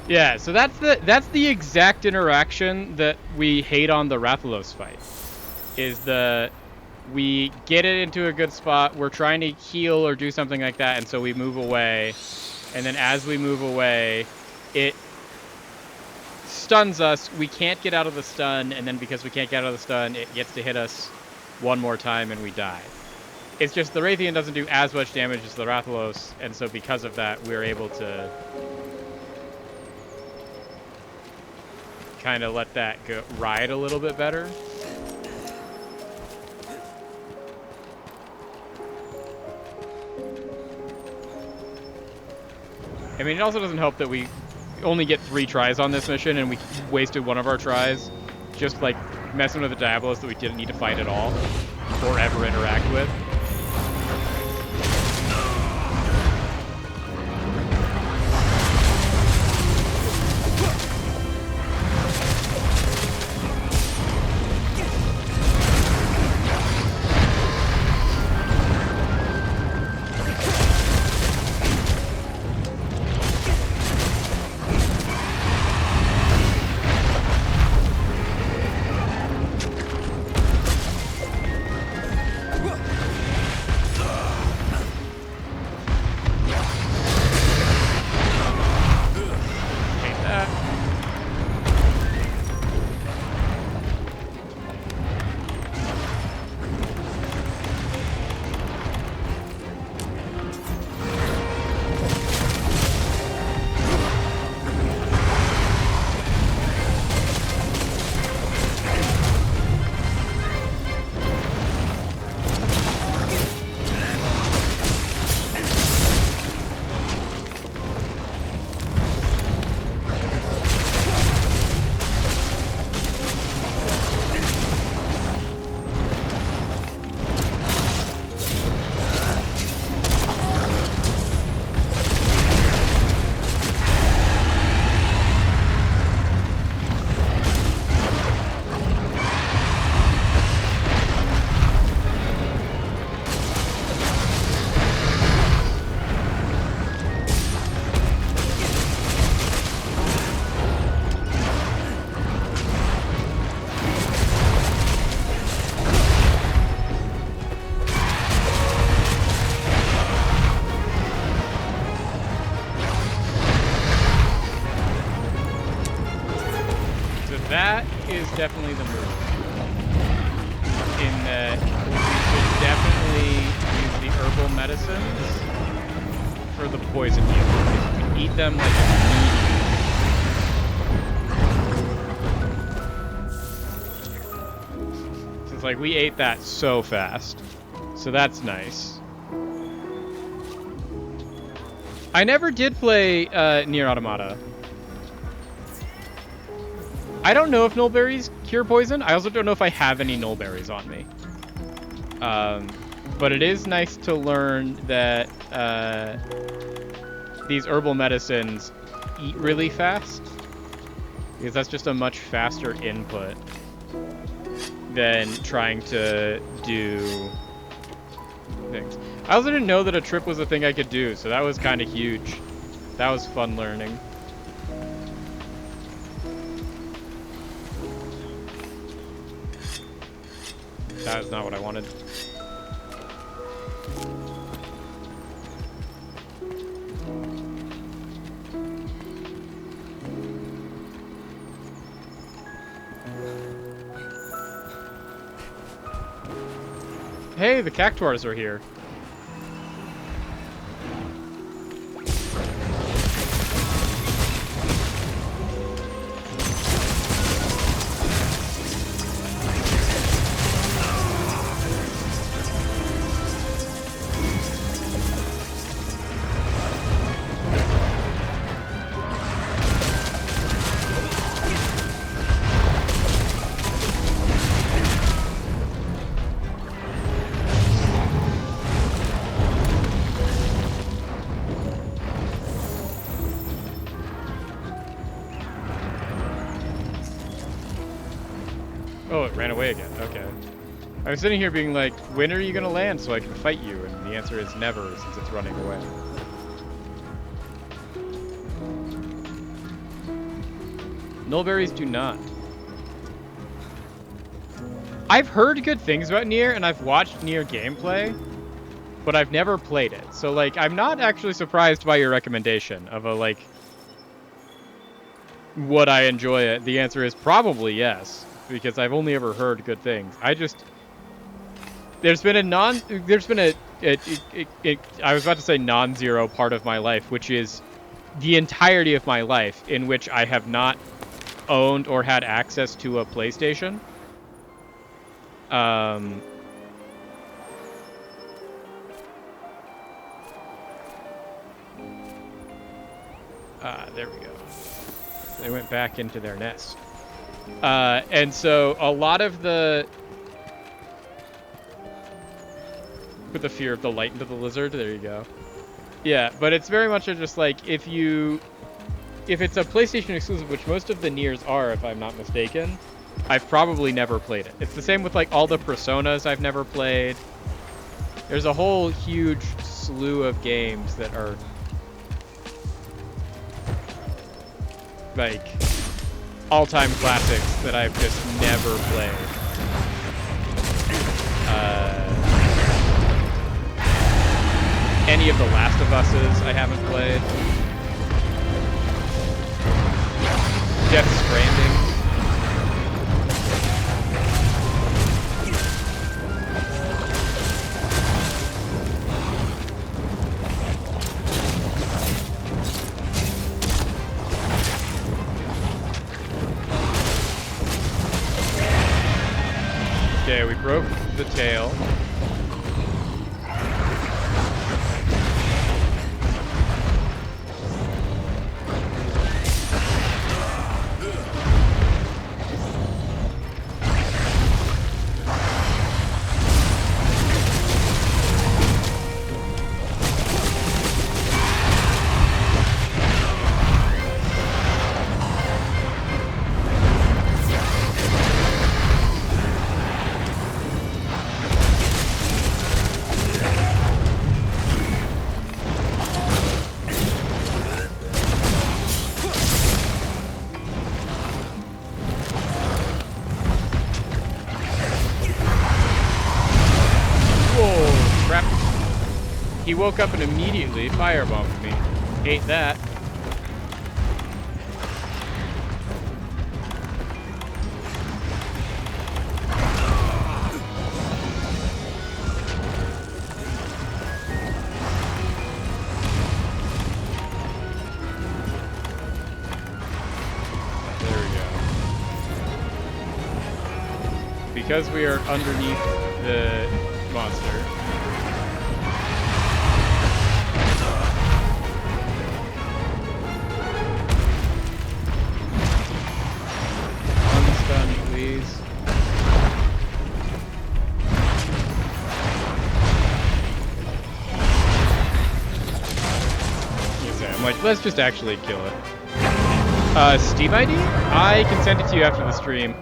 Yeah, so that's the exact interaction that we hate on the Rathalos fight. Is we get it into a good spot, we're trying to heal or do something like that, and so we move away, and then as we move away, it stuns us, we can't get out of the stun, and then because we can't get out of the stun, it gets to hit us one more time and we die. It's just the Rathian doesn't do as much damage as the Rathalos, and so because of that, we're able to kind of let that go ride a little bit better. I mean, it also doesn't help that we only get 3 tries on this mission, and we wasted one of our tries just like messing with the Diabolos that we didn't need to fight at all or ever interact with. herbal medicines for the poison heal. You can eat them like immediately. So it's like we ate that so fast. So that's nice. I never did play Nier Automata. I don't know if nullberries cure poison. I also don't know if I have any nullberries on me. But it is nice to learn that these herbal medicines eat really fast, because that's just a much faster input than trying to do things. I also didn't know that a trip was a thing I could do, so that was kind of huge. That was fun learning. That is not what I wanted. Hey, the cactuars are here. Oh, it ran away again. Okay. I was sitting here being like, when are you gonna land so I can fight you? And the answer is never, since it's running away. Nullberries do not. I've heard good things about Nier, and I've watched Nier gameplay, but I've never played it. So, like, I'm not actually surprised by your recommendation of a, like, would I enjoy it? The answer is probably yes, because I've only ever heard good things. I was about to say non-zero part of my life, which is the entirety of my life in which I have not owned or had access to a PlayStation. There we go. They went back into their nest. And so a lot of the... Put the fear of the light into the lizard. There you go. Yeah, but it's very much just like, if it's a PlayStation exclusive, which most of the Niers are, if I'm not mistaken, I've probably never played it. It's the same with, like, all the Personas I've never played. There's a whole huge slew of games that are, like, all-time classics that I've just never played. Any of the Last of Us's I haven't played. Death Stranding. Okay, we broke the tail. He woke up and immediately firebombed me. Hate that. because we are underneath the monster. Unstun, please. I'm like, let's just actually kill it. Steam ID? I can send it to you after the stream.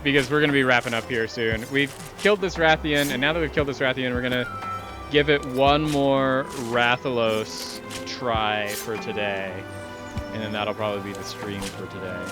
Because we're going to be wrapping up here soon. We've killed this Rathian, and now that we've killed this Rathian, we're going to give it one more Rathalos try for today. And then that'll probably be the stream for today.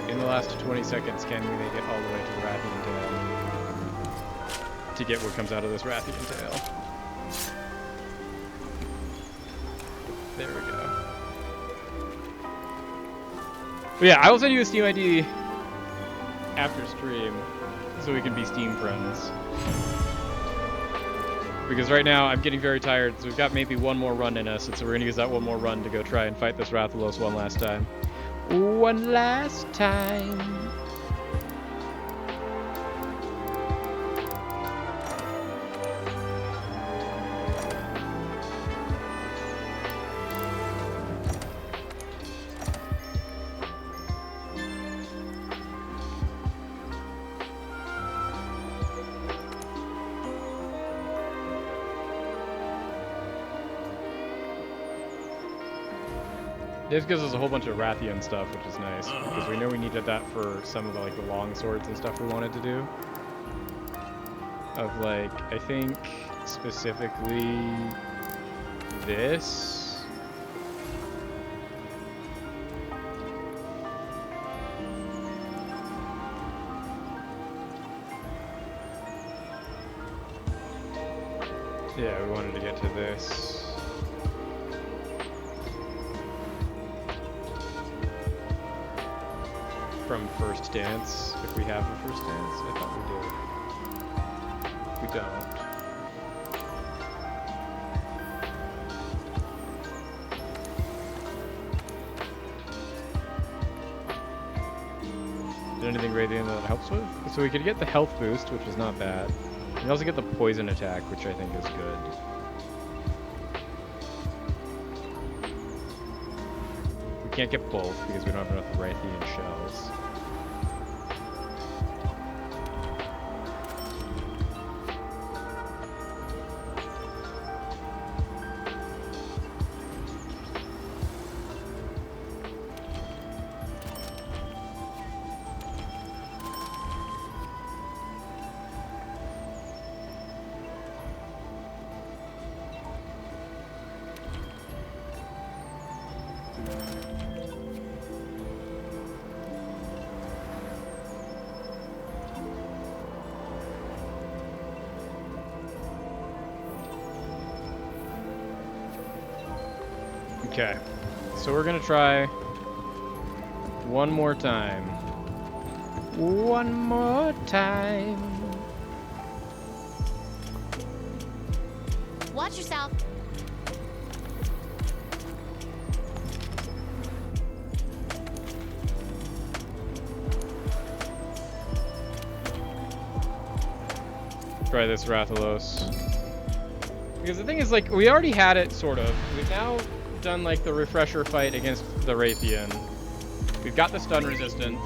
In the last 20 seconds, can we make it all the way to the Rathian tail? To get what comes out of this Rathian tail. There we go. But yeah, I will send you a Steam ID after stream so we can be Steam friends. Because right now I'm getting very tired, so we've got maybe one more run in us, and so we're gonna use that one more run to go try and fight this Rathalos one last time. One last time. This gives us a whole bunch of Rathian stuff, which is nice, because we know we needed that for some of the, like, the long swords and stuff we wanted to do. Of, like, I think specifically this. Yeah, we wanted to get to this. From First Dance, if we have the First Dance. I thought we did. We don't. Is there anything Radiant that helps with? So we could get the health boost, which is not bad. We also get the poison attack, which I think is good. We can't get both because we don't have enough Rathian shells. Okay, so we're gonna try one more time. One more time. Watch yourself. Try this Rathalos. Because the thing is, like, we already had it, sort of. We've now done, like, the refresher fight against the Rathian. We've got the stun resistant.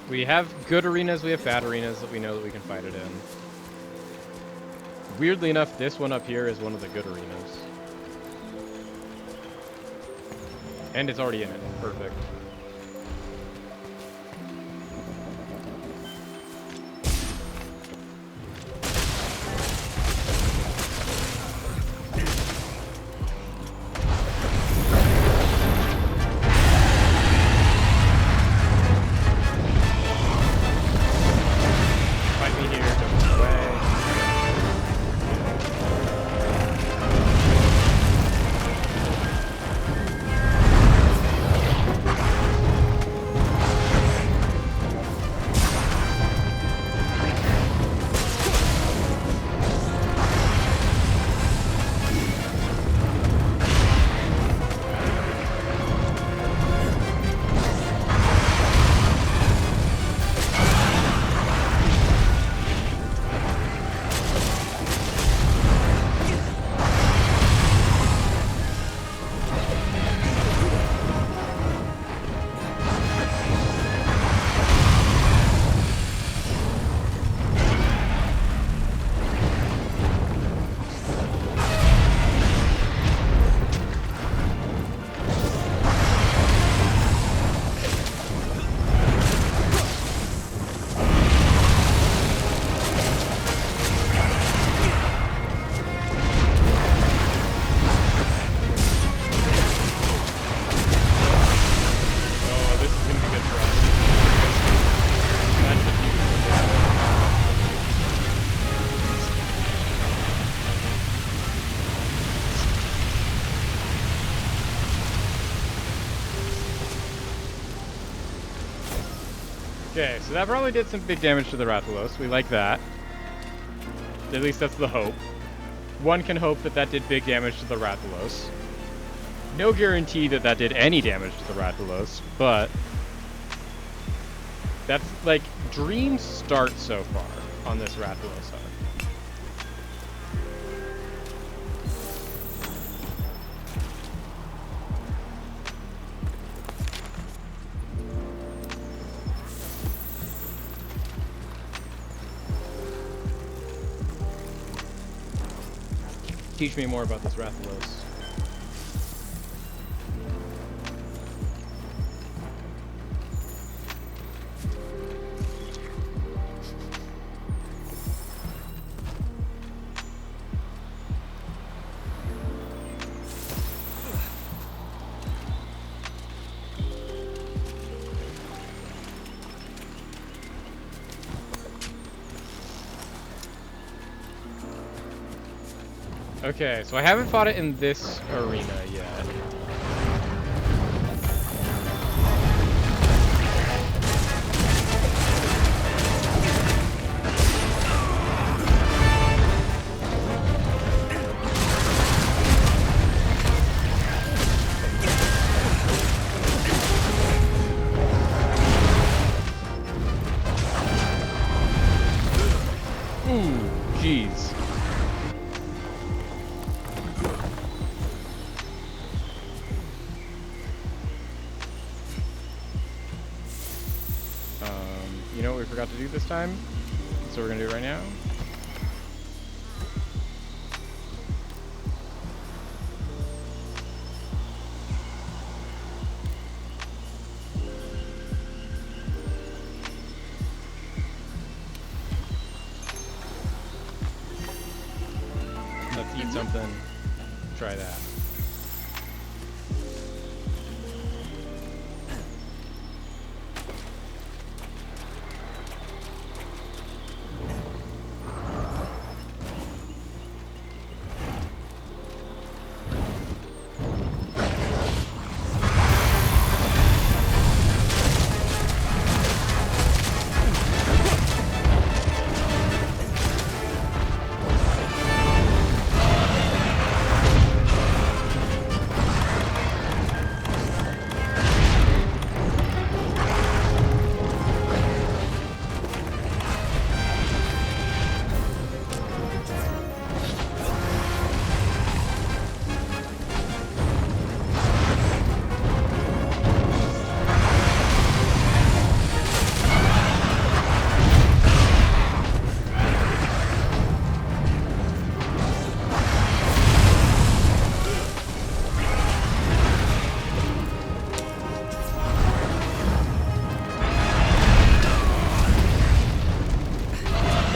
We have good arenas, we have bad arenas that we know that we can fight it in. Weirdly enough, this one up here is one of the good arenas. And it's already in it. Perfect. Okay, so that probably did some big damage to the Rathalos. We like that. At least that's the hope. One can hope that that did big damage to the Rathalos. No guarantee that that did any damage to the Rathalos, but that's like dreams start so far on this Rathalos hunt. Teach me more about this Rathalos. Okay, so I haven't fought it in this arena yet. Ooh, jeez. You know what we forgot to do this time? So we're gonna do it right now. Let's eat something. Try that.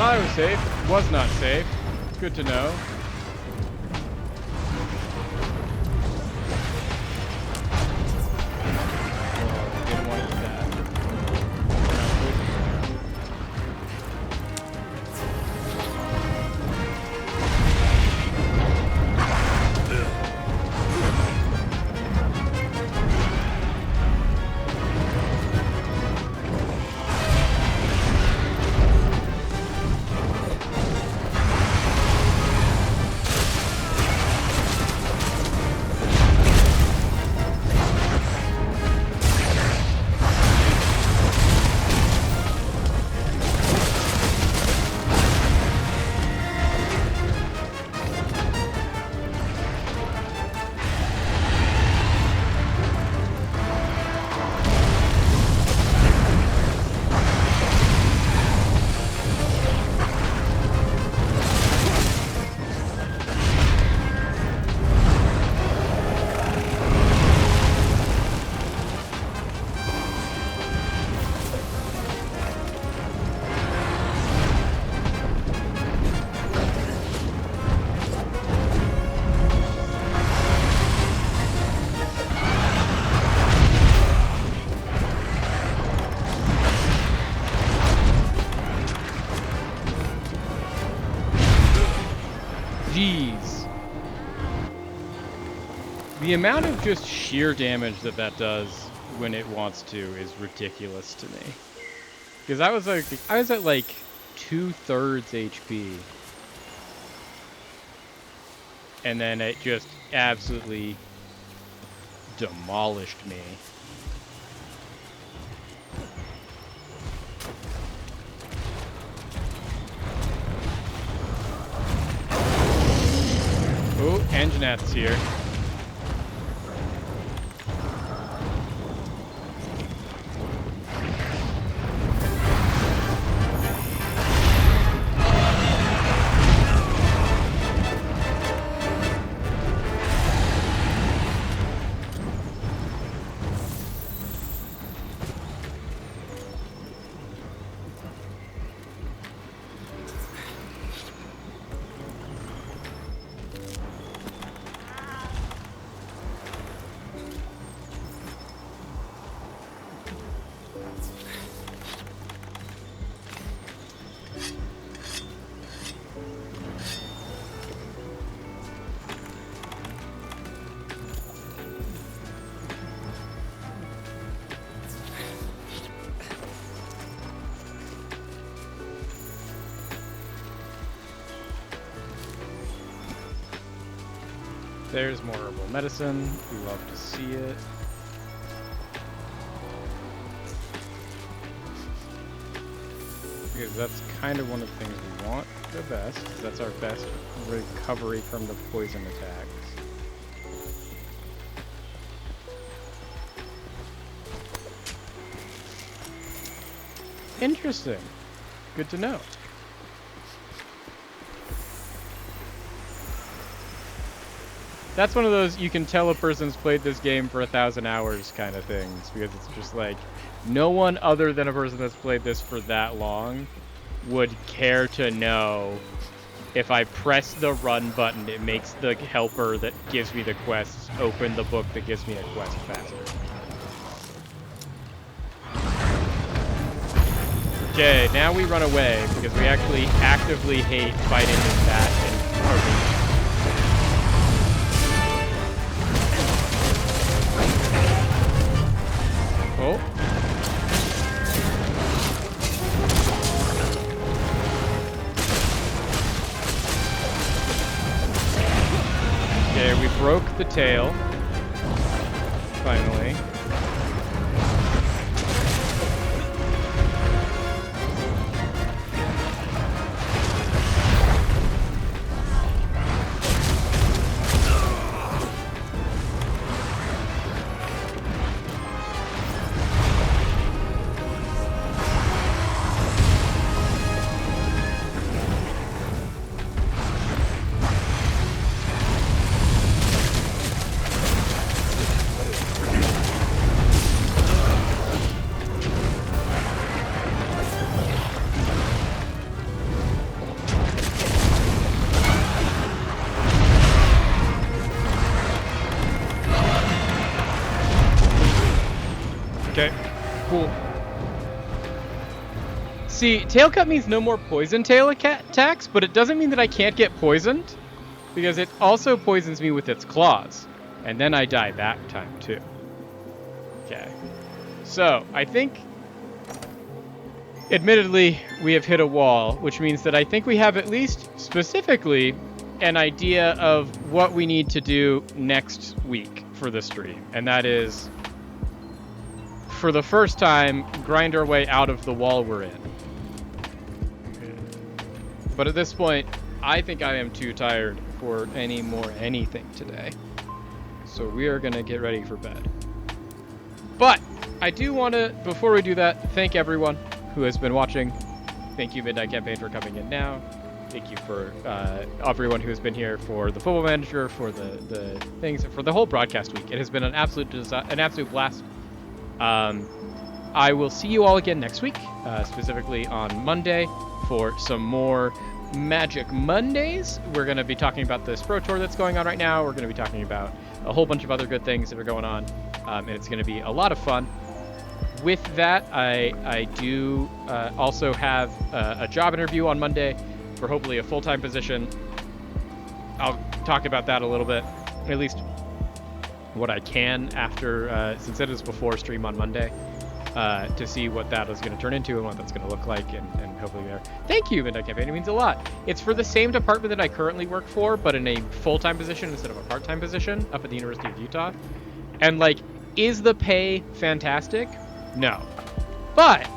Thought it was safe. Was not safe. Good to know. Didn't want to eat that. Jeez. The amount of just sheer damage that that does when it wants to is ridiculous to me. Because I was at like 2/3 HP. And then it just absolutely demolished me. Oh, Anjaneth's here. There's more herbal medicine. We love to see it. Because that's kind of one of the things we want the best. That's our best recovery from the poison attacks. Interesting. Good to know. That's one of those you can tell a person's played this game for 1,000 hours kind of things, because it's just like, no one other than a person that's played this for that long would care to know if I press the run button, it makes the helper that gives me the quests open the book that gives me a quest faster. Okay, now we run away because we actually actively hate fighting in that and oh. Okay, we broke the tail. Finally. Okay, cool. See, tail cut means no more poison tail attacks, but it doesn't mean that I can't get poisoned, because it also poisons me with its claws, and then I die that time too. Okay, so I think, admittedly, we have hit a wall, which means that I think we have at least specifically an idea of what we need to do next week for the stream, and that is, for the first time, grind our way out of the wall we're in. But at this point, I think I am too tired for any more anything today. So we are going to get ready for bed. But I do want to, before we do that, thank everyone who has been watching. Thank you, Midnight Campaign, for coming in now. Thank you for everyone who has been here for the Football Manager, for the things, for the whole broadcast week. It has been an absolute blast. I will see you all again next week, specifically on Monday, for some more Magic Mondays. We're going to be talking about this Pro Tour that's going on right now. We're going to be talking about a whole bunch of other good things that are going on, and it's going to be a lot of fun. With that, I do also have a job interview on Monday for hopefully a full-time position. I'll talk about that a little bit, at least what I can after, since it is before stream on Monday. to see what that is going to turn into and what that's going to look like, and hopefully there. Thank you, Midnight Campaign. It means a lot. It's for the same department that I currently work for, but in a full-time position instead of a part-time position up at the University of Utah. And, like, is the pay fantastic? No. But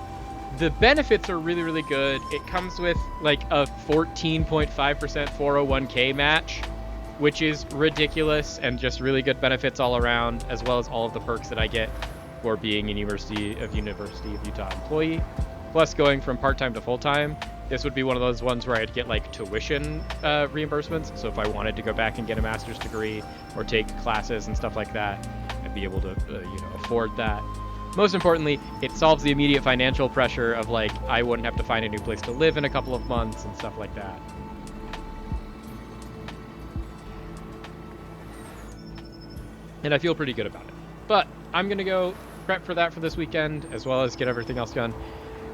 the benefits are really, really good. It comes with, like, a 14.5% 401k match, which is ridiculous, and just really good benefits all around, as well as all of the perks that I get for being a University of Utah employee. Plus, going from part-time to full-time, this would be one of those ones where I'd get like tuition reimbursements. So if I wanted to go back and get a master's degree or take classes and stuff like that, I'd be able to afford that. Most importantly, it solves the immediate financial pressure of, like, I wouldn't have to find a new place to live in a couple of months and stuff like that. And I feel pretty good about it. But I'm going to go prep for that for this weekend, as well as get everything else done.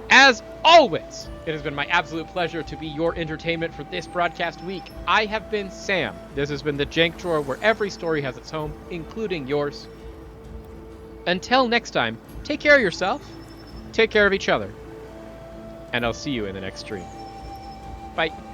As always, it has been my absolute pleasure to be your entertainment for this broadcast week. I have been Sam. This has been the Jank Drawer, where every story has its home, including yours. Until next time, take care of yourself, take care of each other, and I'll see you in the next stream. Bye.